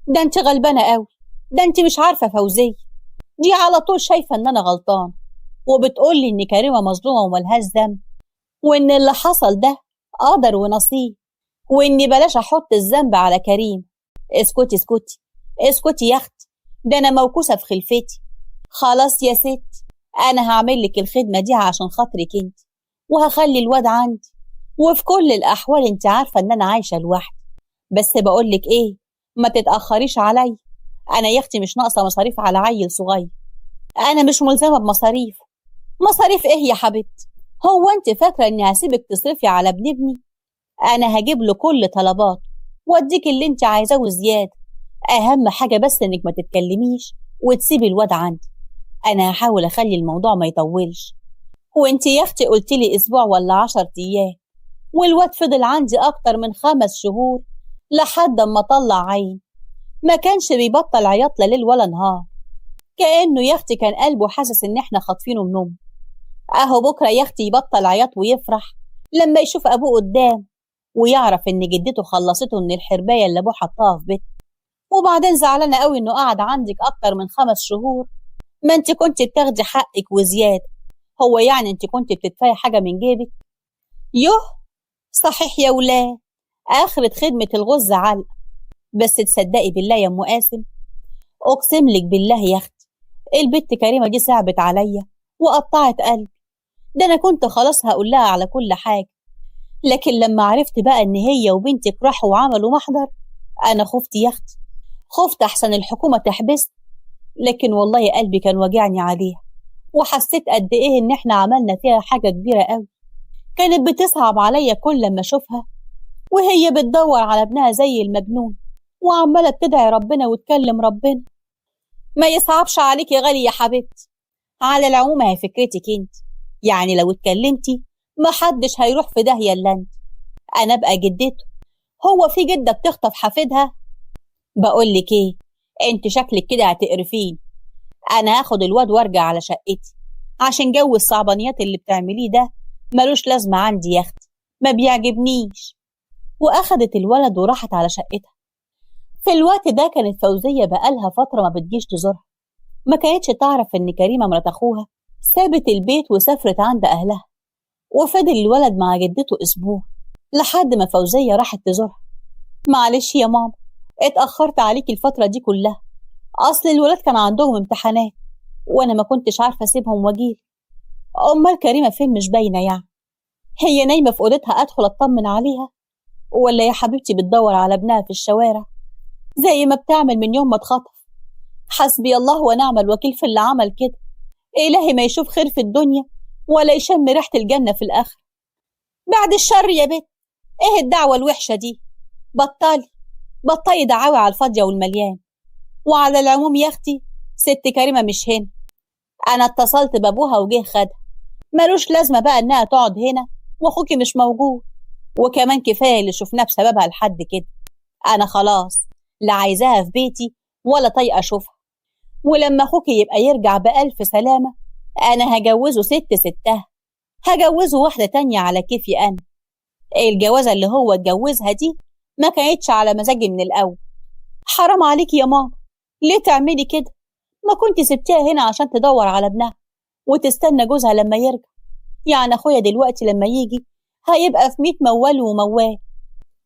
ده انت غلبانة قوي، ده انت مش عارفة فوزية دي على طول شايفة ان انا غلطان، وبتقول لي ان كريمة مظلومة وملهاش ذنب، وان اللي حصل ده قدر ونصيب، واني بلاش احط الذنب على كريم. اسكتي اسكتي اسكتي يا اختي، ده انا موكوسة في خلفتي. خلاص يا ست، انا هعمل لك الخدمة دي عشان خاطرك انت، وهخلي الواد عندي، وفي كل الاحوال انت عارفة ان انا عايشة لوحدي. بس بقولك ايه، ما تتأخريش علي. انا يا اختي مش ناقصة مصاريف على عيل صغير، انا مش ملزمة بمصاريف. مصاريف ايه يا حبيبتي؟ هو انت فاكرة اني هسيبك تصرفي على ابني؟ انا هجيب له كل طلباته واديك اللي انت عايزاه وزيادة. اهم حاجة بس انك ما تتكلميش وتسيبي الواد عندي. انا هحاول اخلي الموضوع ما يطولش. وانت يا اختي قلت لي اسبوع ولا 10 ايام، والواد فضل عندي اكتر من 5 شهور لحد ما طلع عين. ما كانش بيبطل عياط لا ليل ولا نهار، كأنه يا اختي كان قلبه حاسس ان احنا خاطفينه من امه. اهو بكره يا اختي يبطل عياط ويفرح لما يشوف ابوه قدام، ويعرف ان جدته خلصته من الحربايه اللي ابوه حطها في بيته. وبعدين زعلانه قوي انه قعد عندك اكتر من 5 شهور. ما انت كنت بتاخدي حقك وزياده، هو يعني انت كنت بتدفعي حاجه من جيبك؟ يوه صحيح يا ولاد، اخرة خدمه الغز علق. بس تصدقي بالله يا ام قاسم، اقسم لك بالله يا اختي البت كريمه دي صعبت عليا وقطعت قلبي. ده انا كنت خلاص هقول لها على كل حاجه، لكن لما عرفت بقى ان هي وبنتك راحوا وعملوا محضر انا خفت يا اختي، خفت احسن الحكومه تحبس. لكن والله قلبي كان واجعني عليها، وحسيت قد ايه ان احنا عملنا فيها حاجه كبيره قوي. كانت بتصعب عليا كل لما اشوفها وهي بتدور على ابنها زي المجنون، وعماله بتدعي ربنا وتكلم ربنا. ما يصعبش عليك يا غالي يا حبيبتي. على العموم هي فكرتك انت، يعني لو اتكلمتي محدش هيروح في داهية إلا انت. أنا أبقى جدته، هو في جدة بتخطف حفيدها؟ بقولك ايه، انت شكلك كده هتقرفين. أنا هاخد الواد وارجع على شقتي، عشان جو الصعبانيات اللي بتعمليه ده ملوش لازمة عندي يا أختي، ما بيعجبنيش. وأخدت الولد وراحت على شقتها. في الوقت ده كانت فوزية بقالها فترة ما بتجيش تزورها. ما كانتش تعرف إن كريمة مرات أخوها سابت البيت وسافرت عند أهلها، وفضل الولد مع جدته أسبوع لحد ما فوزية راحت تزورها. معلش يا ماما، اتأخرت عليكي الفترة دي كلها، أصل الولاد كان عندهم امتحانات وأنا ما كنتش عارفة أسيبهم وأجيلك. أمال كريمة فين؟ مش باينة يعني. هي نايمة في أوضتها أدخل أطمن عليها، ولا يا حبيبتي بتدور على ابنها في الشوارع زي ما بتعمل من يوم ما اتخطف؟ حسبي الله ونعم الوكيل في اللي عمل كده. إلهي ما يشوف خير في الدنيا ولا يشم ريحة الجنة في الآخر. بعد الشر يا بت، إيه الدعوة الوحشة دي؟ بطلي دعاوي على الفاضية والمليان. وعلى العموم يا أختي، ست كريمة مش هنا، أنا اتصلت بأبوها وجه خدها. ملوش لازمة بقى إنها تقعد هنا وأخوكي مش موجود، وكمان كفاية اللي شفناه بسببها لحد كده. أنا خلاص لا عايزاها في بيتي ولا طايقة أشوفها. ولما أخوكي يبقى يرجع بألف سلامة أنا هجوزه ستها، هجوزه واحدة تانية على كيفي أنا. الجوازة اللي هو اتجوزها دي ما كانتش على مزاجي من الأول. حرام عليكي يا ماما، ليه تعملي كده؟ ما كنت سبتيها هنا عشان تدور على ابنها وتستنى جوزها لما يرجع. يعني أخويا دلوقتي لما يجي هيبقى في 100 موال وموال،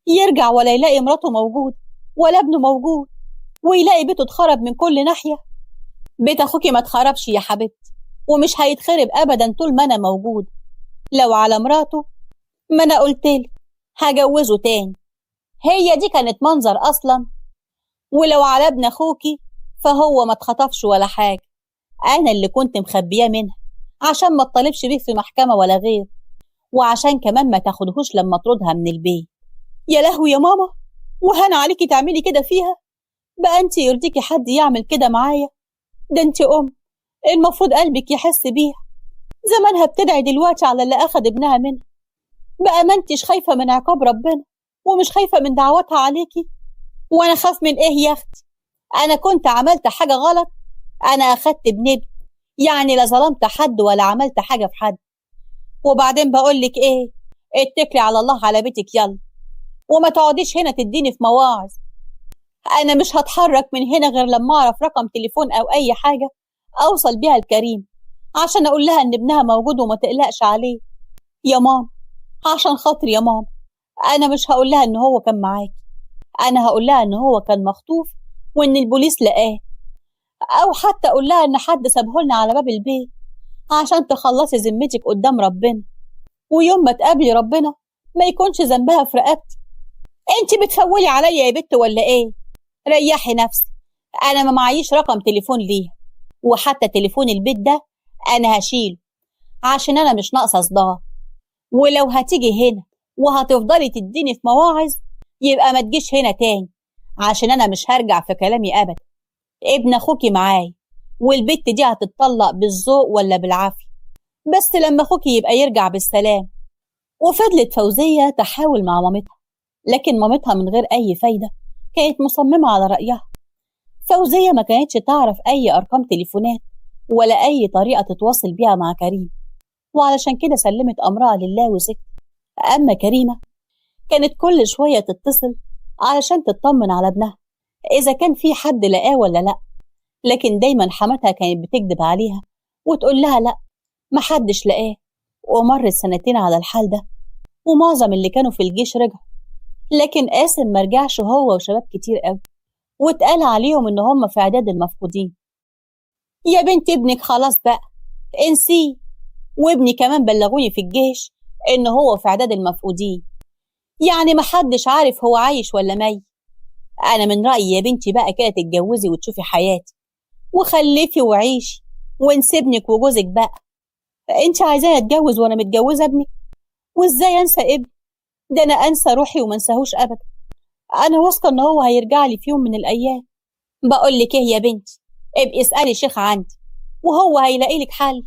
يرجع ولا يلاقي مراته موجود ولا ابنه موجود، ويلاقي بيته اتخرب من كل ناحية. بيت أخوكي ما اتخربش يا حبيبتي، ومش هيتخرب أبدا طول ما أنا موجود. لو على مراته ما أنا قلتلك هجوزه تاني، هي دي كانت منظر أصلا. ولو على ابن أخوكي فهو ما اتخطفش ولا حاجة، أنا اللي كنت مخبياه منها عشان ما تطالبش بيه في محكمة ولا غير، وعشان كمان ما تاخدهوش لما تردها من البيت. يا لهوي يا ماما، وهنا عليكي تعملي كده فيها؟ بقى انت يرضيكي حد يعمل كده معايا؟ ده انت المفروض قلبك يحس بيها. زمانها بتدعي دلوقتي على اللي أخد ابنها منها. بقى ما انتش خايفة من عقاب ربنا ومش خايفة من دعواتها عليكي؟ وانا خاف من ايه يا اختي؟ انا كنت عملت حاجة غلط؟ انا اخدت ابني، يعني لا ظلمت حد ولا عملت حاجة في حد. وبعدين بقولك ايه، اتكلي على الله على بيتك يلا، وما تقعديش هنا تديني في مواعظ. انا مش هتحرك من هنا غير لما اعرف رقم تليفون او اي حاجة اوصل بيها لكريم عشان اقول لها ان ابنها موجود وما تقلقش عليه. يا ماما عشان خاطري يا ماما، انا مش هقول لها ان هو كان معاكي، انا هقول لها ان هو كان مخطوف وان البوليس لقاه، او حتى اقول لها ان حد سابهولنا على باب البيت عشان تخلصي ذمتك قدام ربنا، ويوم ما تقابلي ربنا ما يكونش ذنبها في رقبتي. انت بتفولي عليا يا بت ولا ايه؟ ريحي نفسك، انا ما معيش رقم تليفون ليها، وحتى تليفون البيت ده انا هشيله عشان انا مش ناقصه صداع. ولو هتيجي هنا وهتفضلي تديني في مواعظ يبقى ما تجيش هنا تاني، عشان انا مش هرجع في كلامي ابدا. ابن اخوكي معاي، والبت دي هتتطلق بالذوق ولا بالعافيه، بس لما اخوكي يبقى يرجع بالسلام. وفضلت فوزيه تحاول مع مامتها، لكن مامتها من غير اي فايده كانت مصممه على رايها. فوزيه ما كانتش تعرف اي ارقام تليفونات ولا اي طريقه تتواصل بيها مع كريم، وعلشان كده سلمت امرها لله وسكت. اما كريمه كانت كل شويه تتصل علشان تطمن على ابنها اذا كان في حد لقاه ولا لا، لكن دايما حماتها كانت بتكذب عليها وتقول لها لا محدش لقاه. ومرت سنتين على الحال ده، ومعظم اللي كانوا في الجيش رجعوا، لكن قاسم مرجعش هو وشباب كتير قوي، واتقال عليهم ان هم في اعداد المفقودين. يا بنت ابنك خلاص بقى انسيه، وابني كمان بلغوني في الجيش ان هو في اعداد المفقودين، يعني محدش عارف هو عايش ولا ميت. انا من رأيي يا بنتي بقى كده تتجوزي وتشوفي حياتي وخلفي وعيشي وانسي ابنك وجوزك بقى. انت عايزاني اتجوز وانا متجوزه ابنك؟ وازاي انسى ابني؟ ده انا انسى روحي وما انساهوش ابدا. انا واثقه ان هو هيرجع لي في يوم من الايام. بقول لك ايه يا بنتي، ابقي اسالي شيخ عندي وهو هيلاقي لك حل.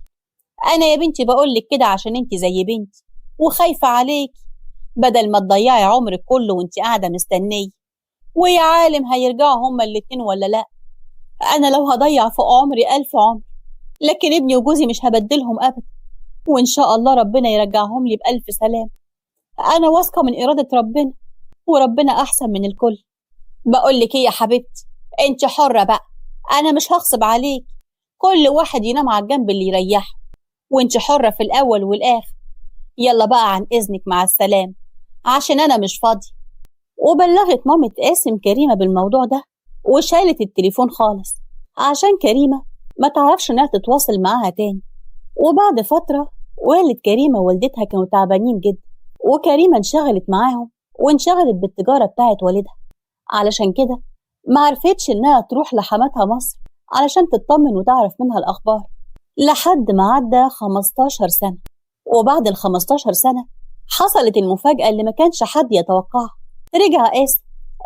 أنا يا بنتي بقولك كده عشان انت زي بنتي وخايفة عليك، بدل ما تضيعي عمرك كله وانت قاعدة مستنية، ويا عالم هيرجعوا هما الاتنين ولا لأ. أنا لو هضيع فوق عمري 1000 عمر، لكن ابني وجوزي مش هبدلهم أبدا، وإن شاء الله ربنا يرجعهم لي بألف سلام. أنا واثقة من إرادة ربنا، وربنا أحسن من الكل. بقولك إيه يا حبيبتي، أنت حرة بقى، أنا مش هغصب عليك، كل واحد ينام على الجنب اللي يريحه، وأنت حرة في الأول والآخر. يلا بقى عن إذنك، مع السلامة، عشان أنا مش فاضية. وبلغت مامة قاسم كريمة بالموضوع ده، وشالت التليفون خالص عشان كريمة ما تعرفش إنها تتواصل معاها تاني. وبعد فترة والد كريمة ووالدتها كانوا تعبانين جدا، وكريمة انشغلت معاهم وانشغلت بالتجارة بتاعت والدها، علشان كده ما عرفتش إنها تروح لحماتها مصر علشان تطمن وتعرف منها الأخبار، لحد ما عدى 15 سنة. وبعد ال15 سنة حصلت المفاجأة اللي ما كانش حد يتوقعها. رجع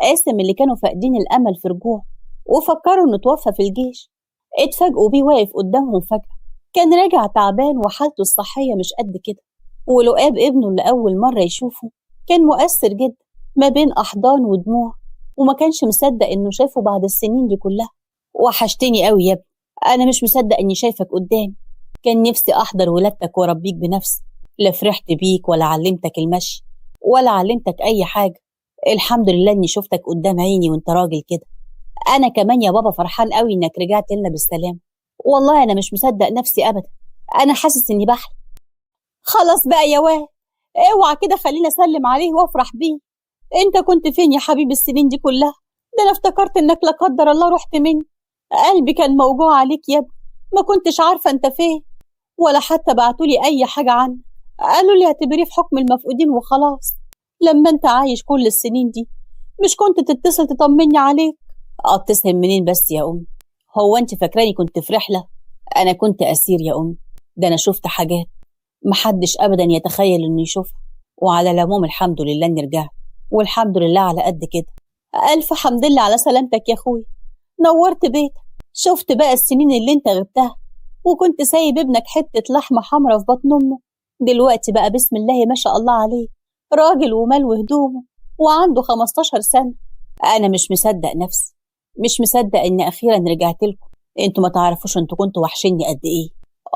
قاسم اللي كانوا فاقدين الأمل في رجوعه وفكروا إنه توفى في الجيش، اتفاجئوا بيه واقف قدامهم فجأة. كان راجع تعبان وحالته الصحية مش قد كده، ولقاب ابنه اللي أول مرة يشوفه كان مؤثر جدا ما بين أحضان ودموع، وما كانش مصدق إنه شافه بعد السنين دي كلها. وحشتني قوي يا ابني، أنا مش مصدق إني شايفك قدامي، كان نفسي أحضر ولادتك وأربيك بنفسي، لا فرحت بيك ولا علمتك المشي ولا علمتك أي حاجة. الحمد لله إني شفتك قدام عيني وإنت راجل كده. أنا كمان يا بابا فرحان قوي إنك رجعت لنا بالسلام، والله أنا مش مصدق نفسي أبدا، أنا حاسس إني بحلم. خلاص بقى يا واد، اوعى كده، خليني أسلم عليه وأفرح بيه. أنت كنت فين يا حبيبي السنين دي كلها؟ ده أنا افتكرت إنك لا قدر الله رحت مني، قلبي كان موجوع عليك يا ابني، ما كنتش عارفة أنت فين، ولا حتى بعتولي أي حاجة عنك، قالوا لي اعتبريه في حكم المفقودين وخلاص. لما أنت عايش كل السنين دي مش كنت تتصل تطمني عليك؟ أتصل منين بس يا أمي؟ هو أنت فاكراني كنت في رحلة؟ أنا كنت أسير يا أمي، ده أنا شفت حاجات محدش أبدا يتخيل إنه يشوفها، وعلى العموم الحمد لله إني رجعت، والحمد لله على قد كده. ألف حمد لله على سلامتك يا أخوي، نورت بيتك. شفت بقى السنين اللي أنت غبتها وكنت سايب ابنك حتة لحمة حمرا في بطن أمه، دلوقتي بقى بسم الله ما شاء الله عليه، راجل ومال هدومه وعنده 15 سنة. أنا مش مصدق نفسي، مش مصدق إني أخيرا رجعت لكم. أنتوا ما تعرفوش أنتوا كنتوا وحشيني قد إيه.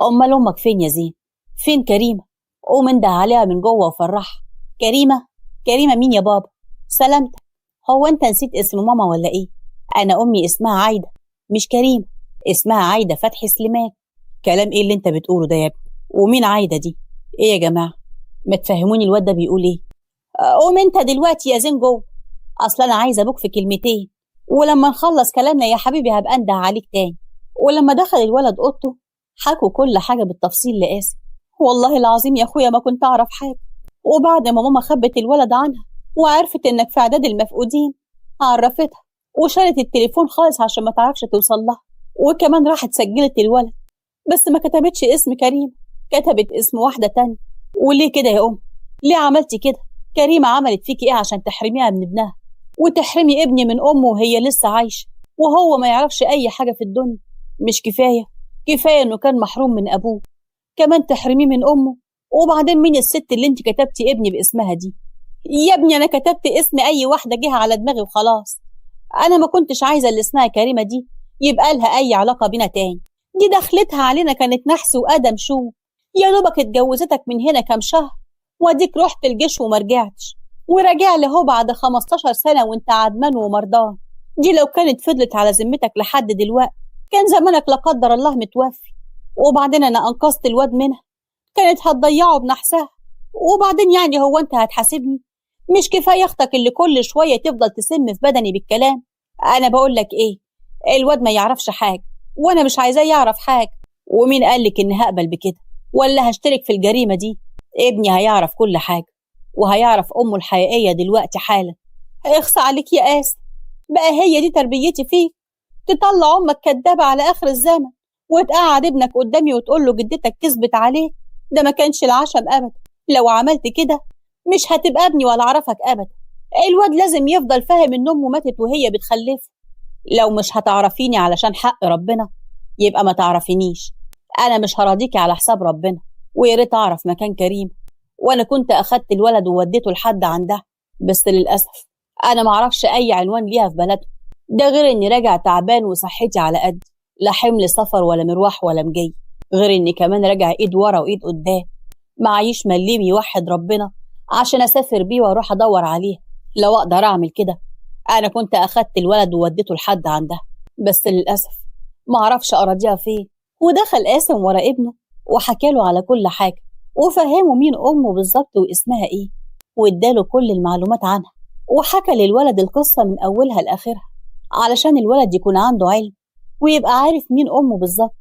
أمال أمك فين يا زين؟ فين كريمة؟ قوم انده عليها من جوه وفرحها. كريمة؟ كريمة مين يا بابا؟ سلامتك، هو أنت نسيت اسم ماما ولا إيه؟ أنا أمي اسمها عايدة مش كريمة، اسمها عايدة فتحي سليمان. كلام إيه اللي أنت بتقوله ده يا ابني؟ ومين عايدة دي؟ إيه يا جماعة؟ ما تفهموني الواد ده بيقول إيه؟ قوم أنت دلوقتي يا زين جوه، أصل أنا عايزة أبوك في كلمتين، ولما نخلص كلامنا يا حبيبي هبقى أنده عليك تاني. ولما دخل الولد أوضته حكوا كل حاجة بالتفصيل لقاسم. والله العظيم يا أخويا ما كنت أعرف حاجة، وبعد ما ماما خبت الولد عنها وعرفت إنك في إعداد المفقودين عرفتها وشالت التليفون خالص عشان ما تعرفش توصل لها، وكمان راحت سجلت الولد، بس ما كتبتش اسم كريم، كتبت اسم واحدة تانية. وليه كده يا أم؟ ليه عملتي كده؟ كريمة عملت فيكي إيه عشان تحرميها من ابنها وتحرمي ابني من أمه وهي لسه عايشة وهو ما يعرفش أي حاجة في الدنيا؟ مش كفاية إنه كان محروم من أبوه، كمان تحرميه من أمه؟ وبعدين مين الست اللي انت كتبتي ابني باسمها دي؟ يا ابني أنا كتبت اسم أي واحدة جه على دماغي وخلاص، أنا ما كنتش عايزة اللي اسمها كريمة دي يبقى لها أي علاقة بينا تاني، دي دخلتها علينا كانت نحس وأدم شو، يا دوبك اتجوزتك من هنا كام شهر واديك رحت الجيش وما رجعتش، وراجع لي هو بعد 15 سنة وانت عدمان ومرضان. دي لو كانت فضلت على ذمتك لحد دلوقتي كان زمانك لا قدر الله متوفي، وبعدين أنا أنقذت الواد منها، كانت هتضيعه بنحسها، وبعدين يعني هو أنت هتحاسبني؟ مش كفاية أختك اللي كل شوية تفضل تسم في بدني بالكلام؟ أنا بقولك إيه، الواد ما يعرفش حاجة وأنا مش عايزاه يعرف حاجة، ومين قالك إني هقبل بكده ولا هشترك في الجريمة دي؟ ابني هيعرف كل حاجة وهيعرف أمه الحقيقية دلوقتي حالا. اخصى عليك يا قاسم، بقى هي دي تربيتي فيك؟ تطلع أمك كدابة على آخر الزمن وتقعد ابنك قدامي وتقول له جدتك كذبت عليه؟ ده ما كانش العشم أبدا، لو عملت كده مش هتبقى ابني ولا أعرفك أبدا. الواد لازم يفضل فاهم إن أمه ماتت وهي بتخلفه. لو مش هتعرفيني علشان حق ربنا يبقى ما تعرفينيش، أنا مش هراضيكي على حساب ربنا، ويا ريت أعرف مكان كريم، وأنا كنت أخدت الولد ووديته لحد عندها، بس للأسف أنا معرفش أي عنوان ليها في بلده، ده غير إني راجع تعبان وصحتي على قد، لا حمل سفر ولا مروح ولا مجي، غير إني كمان راجع إيد ورا وإيد قدام، معيش مليم يوحد ربنا عشان أسافر بيه وأروح أدور عليه. لو أقدر أعمل كده أنا كنت أخدت الولد ووديته لحد عندها، بس للأسف معرفش أراضيها فين. ودخل قاسم ورا ابنه وحكاله على كل حاجة، وفهمه مين أمه بالظبط واسمها إيه، واداله كل المعلومات عنها، وحكى للولد القصة من أولها لآخرها علشان الولد يكون عنده علم ويبقى عارف مين أمه بالظبط.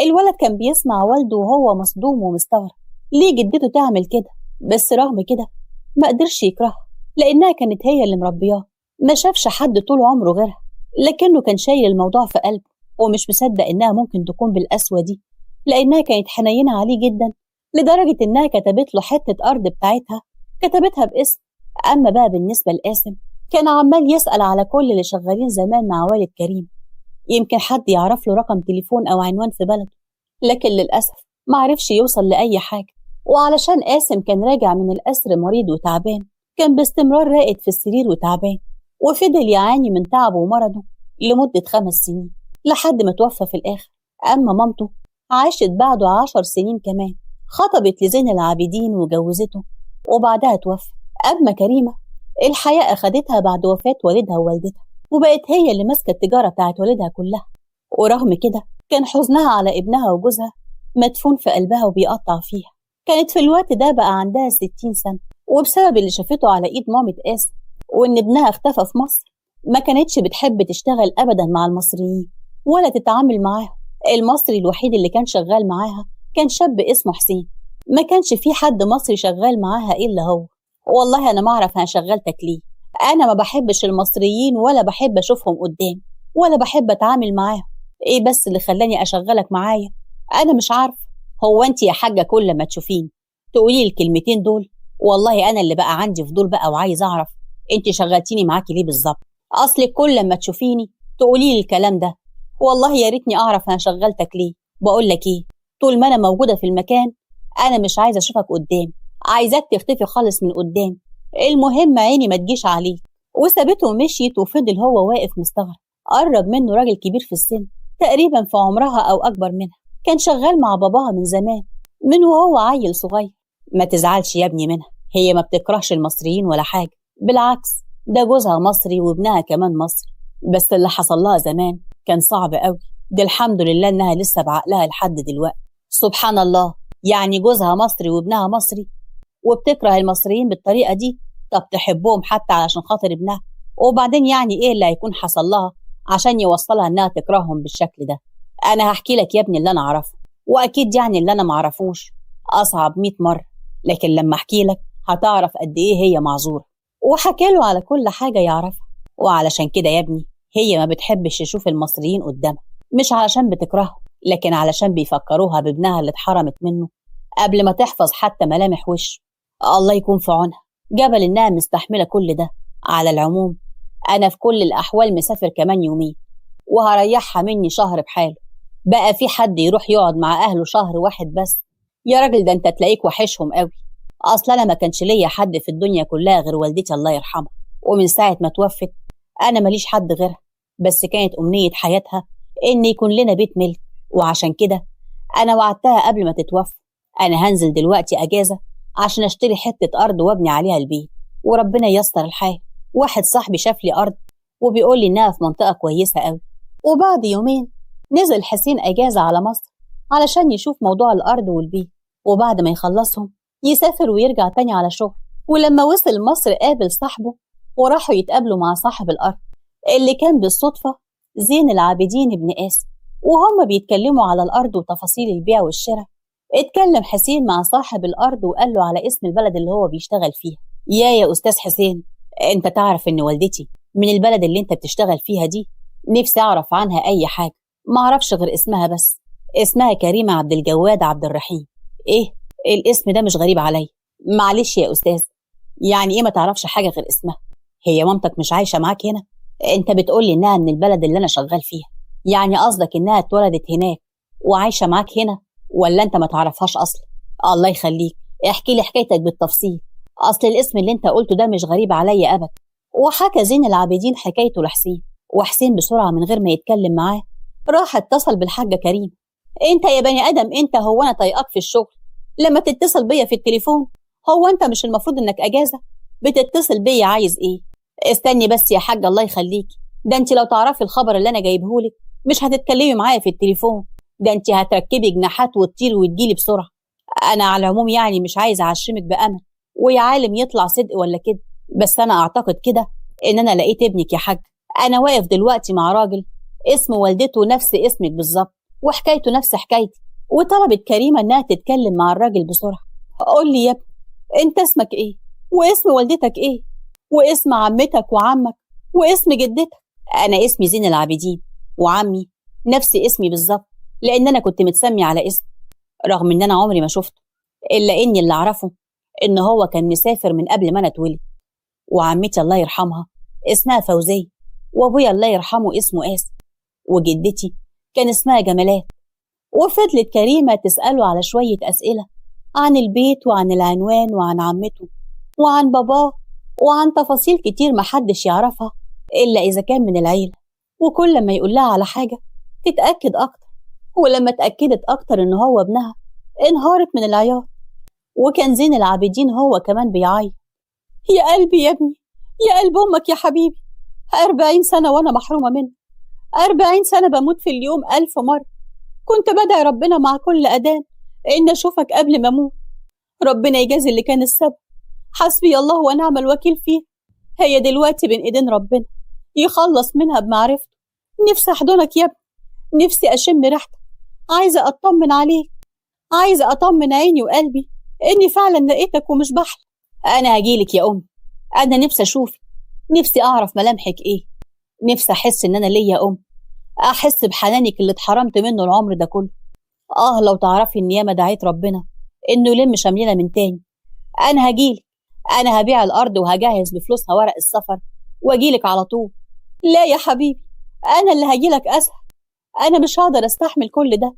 الولد كان بيسمع والده وهو مصدوم ومستغرب ليه جدته تعمل كده، بس رغم كده ما قدرش يكرهها لأنها كانت هي اللي مربياه، ما شافش حد طول عمره غيرها، لكنه كان شايل الموضوع في قلبه ومش مصدق إنها ممكن تكون بالقسوة دي، لأنها كانت حنينة عليه جدا لدرجة إنها كتبت له حتة أرض بتاعتها كتبتها باسم. أما بقى بالنسبة لقاسم كان عمال يسأل على كل اللي شغالين زمان مع والد كريم، يمكن حد يعرف له رقم تليفون أو عنوان في بلده، لكن للأسف ما عرفش يوصل لأي حاجة. وعلشان قاسم كان راجع من الأسر مريض وتعبان، كان باستمرار راقد في السرير وتعبان، وفضل يعاني من تعبه ومرضه لمدة 5 سنين لحد ما توفى في الآخر. أما مامته عاشت بعده 10 سنين كمان، خطبت لزين العابدين وجوزته وبعدها توفى. أما كريمة الحياة أخدتها بعد وفاة والدها ووالدتها، وبقت هي اللي ماسكة التجارة بتاعت والدها كلها، ورغم كده كان حزنها على ابنها وجوزها مدفون في قلبها وبيقطع فيها. كانت في الوقت ده بقى عندها 60 سنة، وبسبب اللي شافته على إيد مامة قاسم وإن ابنها اختفى في مصر ما كانتش بتحب تشتغل أبدا مع المصريين ولا تتعامل معاهم. المصري الوحيد اللي كان شغال معاها كان شاب اسمه حسين، ما كانش في حد مصري شغال معاها إلا هو. والله أنا ما أعرف أنا شغلتك ليه، أنا ما بحبش المصريين ولا بحب أشوفهم قدام ولا بحب أتعامل معاهم، إيه بس اللي خلاني أشغلك معايا؟ أنا مش عارف. هو أنت يا حاجة كل ما تشوفيني تقولي الكلمتين دول؟ والله أنا اللي بقى عندي فضول بقى وعايز أعرف أنت شغلتيني معاكي ليه بالظبط؟ أصلك كل ما تشوفيني تقولي لي الكلام ده، والله يا ريتني أعرف أنا شغلتك ليه. بقول لك إيه، طول ما أنا موجودة في المكان أنا مش عايزة أشوفك قدام، عايزاك تختفي خالص من قدام، المهم عيني ما تجيش عليك. وسابته ومشيت، وفضل هو واقف مستغرب. قرب منه راجل كبير في السن تقريبا في عمرها أو أكبر منها، كان شغال مع باباها من زمان من وهو عيل صغير. ما تزعلش يا ابني منها، هي ما بتكرهش المصريين ولا حاجة، بالعكس ده جوزها مصري وابنها كمان مصري، بس اللي حصل لها زمان كان صعب قوي. دي الحمد لله إنها لسه بعقلها لحد دلوقتي. سبحان الله، يعني جوزها مصري وابنها مصري وبتكره المصريين بالطريقة دي؟ طب تحبهم حتى علشان خاطر ابنها؟ وبعدين يعني ايه اللي هيكون حصل لها عشان يوصلها انها تكرههم بالشكل ده؟ انا هحكي لك يا ابني اللي انا اعرفه، واكيد يعني اللي انا معرفوش اصعب 100 مرة، لكن لما احكي لك هتعرف قد ايه هي معذورة. وحكى له على كل حاجة يعرفها، وعلشان كده يا ابني هي ما بتحبش تشوف المصريين قدامها، مش علشان بتكرههم، لكن علشان بيفكروها بابنها اللي اتحرمت منه قبل ما تحفظ حتى ملامح وشه. الله يكون في عونها، جبل إنها مستحملة كل ده. على العموم أنا في كل الأحوال مسافر كمان يومين وهريحها مني شهر بحاله، بقى في حد يروح يقعد مع أهله شهر واحد بس؟ يا راجل ده أنت تلاقيك وحشهم قوي. أصلا أنا ما كانش ليا حد في الدنيا كلها غير والدتي الله يرحمها، ومن ساعة ما توفت أنا ماليش حد غيرها، بس كانت أمنية حياتها إن يكون لنا بيت ملك، وعشان كده أنا وعدتها قبل ما تتوفى أنا هنزل دلوقتي أجازة عشان أشتري حتة أرض وابني عليها البيت، وربنا ييسر الحال. واحد صاحبي شاف لي أرض وبيقول لي إنها في منطقة كويسة قوي. وبعد يومين نزل حسين أجازة على مصر علشان يشوف موضوع الأرض والبيت، وبعد ما يخلصهم يسافر ويرجع تاني على شغل. ولما وصل مصر قابل صاحبه وراحوا يتقابلوا مع صاحب الأرض اللي كان بالصدفة زين العابدين ابن قاسم، وهم بيتكلموا على الأرض وتفاصيل البيع والشراء. اتكلم حسين مع صاحب الأرض وقال له على اسم البلد اللي هو بيشتغل فيها. يا أستاذ حسين، انت تعرف ان والدتي من البلد اللي انت بتشتغل فيها دي؟ نفسي اعرف عنها اي حاجة، ما اعرفش غير اسمها بس. اسمها كريمة عبد الجواد عبد الرحيم. ايه الاسم ده مش غريب عليا؟ معلش يا أستاذ، يعني ايه ما تعرفش حاجة غير اسمها؟ هي مامتك مش عايشة معاك هنا؟ انت بتقولي انها من البلد اللي انا شغال فيها، يعني قصدك انها اتولدت هناك وعايشة معاك هنا ولا انت ما تعرفهاش اصلا؟ الله يخليك، احكي لي حكايتك بالتفصيل، اصل الاسم اللي انت قلته ده مش غريب عليا ابدا. وحكى زين العابدين حكايته لحسين، وحسين بسرعه من غير ما يتكلم معاه راح اتصل بالحاجه كريم. انت يا بني ادم انت، هو انا طايقاك في الشغل لما تتصل بيا في التليفون؟ هو انت مش المفروض انك اجازه؟ بتتصل بيا عايز ايه؟ استني بس يا حاج الله يخليكي، ده انت لو تعرفي الخبر اللي انا جايبهولك مش هتتكلمي معايا في التليفون، ده انت هتركبي جناحات وتطيري وتجيلي بسرعه. انا على العموم يعني مش عايزه اعشمك بامل، ويا عالم يطلع صدق ولا كده، بس انا اعتقد كده ان انا لقيت ابنك يا حاج. انا واقف دلوقتي مع راجل اسم والدته نفس اسمك بالظبط، وحكايته نفس حكايتي. وطلبت كريمه انها تتكلم مع الراجل بسرعه. قول لي يا ابني، انت اسمك ايه؟ واسم والدتك ايه؟ واسم عمتك وعمك واسم جدتك؟ انا اسمي زين العابدين، وعمي نفس اسمي بالظبط، لان انا كنت متسمي على اسم، رغم ان انا عمري ما شفته، الا اني اللي اعرفه ان هو كان مسافر من قبل ما انا اتولد. وعمتي الله يرحمها اسمها فوزية، وابويا الله يرحمه اسمه قاسم، وجدتي كان اسمها جمالات. وفضلت كريمة تسأله على شوية أسئلة عن البيت وعن العنوان وعن عمته وعن باباه وعن تفاصيل كتير محدش يعرفها إلا إذا كان من العيلة. وكل ما يقول لها على حاجة تتأكد أكتر، ولما اتأكدت أكتر إن هو ابنها انهارت من العياط. وكان زين العابدين هو كمان بيعيط. يا قلبي يا ابني، يا قلب أمك يا حبيبي، 40 سنة وأنا محرومة منه، 40 سنة بموت في اليوم 1000 مرة. كنت بدعي ربنا مع كل أذان إن أشوفك قبل ما أموت. ربنا يجازي اللي كان السبب، حسبي الله ونعم الوكيل فيه. هي دلوقتي بين إيدين ربنا يخلص منها بمعرفته. نفسي أحضنك يا ابني، نفسي أشم ريحتك، عايزة أطمن عليك، عايزة أطمن عيني وقلبي إني فعلا لقيتك ومش بحلم. أنا هجيلك يا أم، أنا نفسي أشوفك، نفسي أعرف ملامحك إيه، نفسي أحس إن أنا ليا أم، أحس بحنانك اللي اتحرمت منه العمر ده كله. لو تعرفي إن ياما دعيت ربنا إنه يلم شملنا من تاني. أنا هجيلك، أنا هبيع الأرض وهجهز بفلوسها ورق السفر وأجيلك على طول. لا يا حبيبي، أنا اللي هجيلك أسهل، أنا مش هقدر أستحمل كل ده،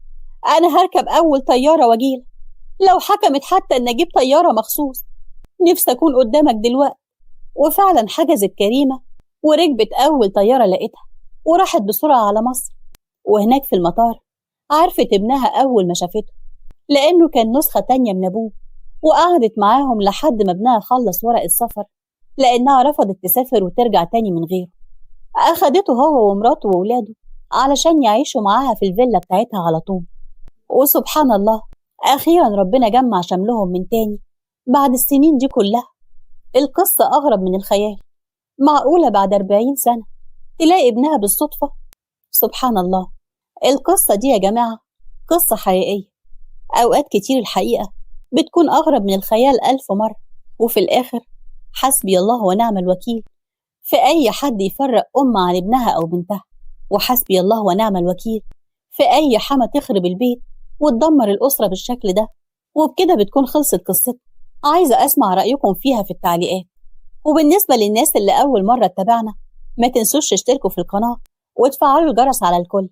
أنا هركب أول طيارة وأجيلك، لو حكمت حتى إن أجيب طيارة مخصوص. نفسي أكون قدامك دلوقتي. وفعلا حجزت كريمة وركبت أول طيارة لقيتها، وراحت بسرعة على مصر. وهناك في المطار عرفت ابنها أول ما شافته، لأنه كان نسخة تانية من أبوه. وقعدت معاهم لحد ما ابنها خلص ورق السفر، لأنها رفضت تسافر وترجع تاني من غيره. أخدته هو ومراته وولاده علشان يعيشوا معاها في الفيلا بتاعتها على طول. وسبحان الله، أخيرا ربنا جمع شملهم من تاني بعد السنين دي كلها. القصة أغرب من الخيال. معقولة بعد 40 سنة تلاقي ابنها بالصدفة؟ سبحان الله. القصة دي يا جماعة قصة حقيقية. أوقات كتير الحقيقة بتكون أغرب من الخيال 1000 مرة. وفي الآخر حسبي الله ونعم الوكيل في أي حد يفرق أم عن ابنها أو بنتها، وحسبي الله ونعم الوكيل في أي حما تخرب البيت وتدمر الأسرة بالشكل ده. وبكده بتكون خلصت قصتنا. عايزة أسمع رأيكم فيها في التعليقات. وبالنسبة للناس اللي أول مرة تتابعنا، ما تنسوش تشتركوا في القناة وتفعلوا الجرس على الكل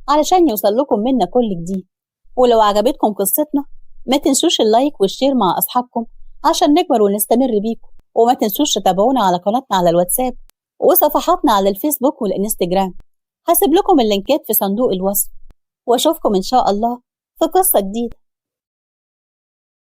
علشان يوصل لكم منا كل جديد. ولو عجبتكم قصتنا ما تنسوش اللايك والشير مع أصحابكم عشان نكبر ونستمر بيكم. وما تنسوش تتابعونا على قناتنا على الواتساب وصفحاتنا على الفيسبوك والإنستجرام. هسيب لكم اللينكات في صندوق الوصف، وأشوفكم إن شاء الله في قصة جديدة.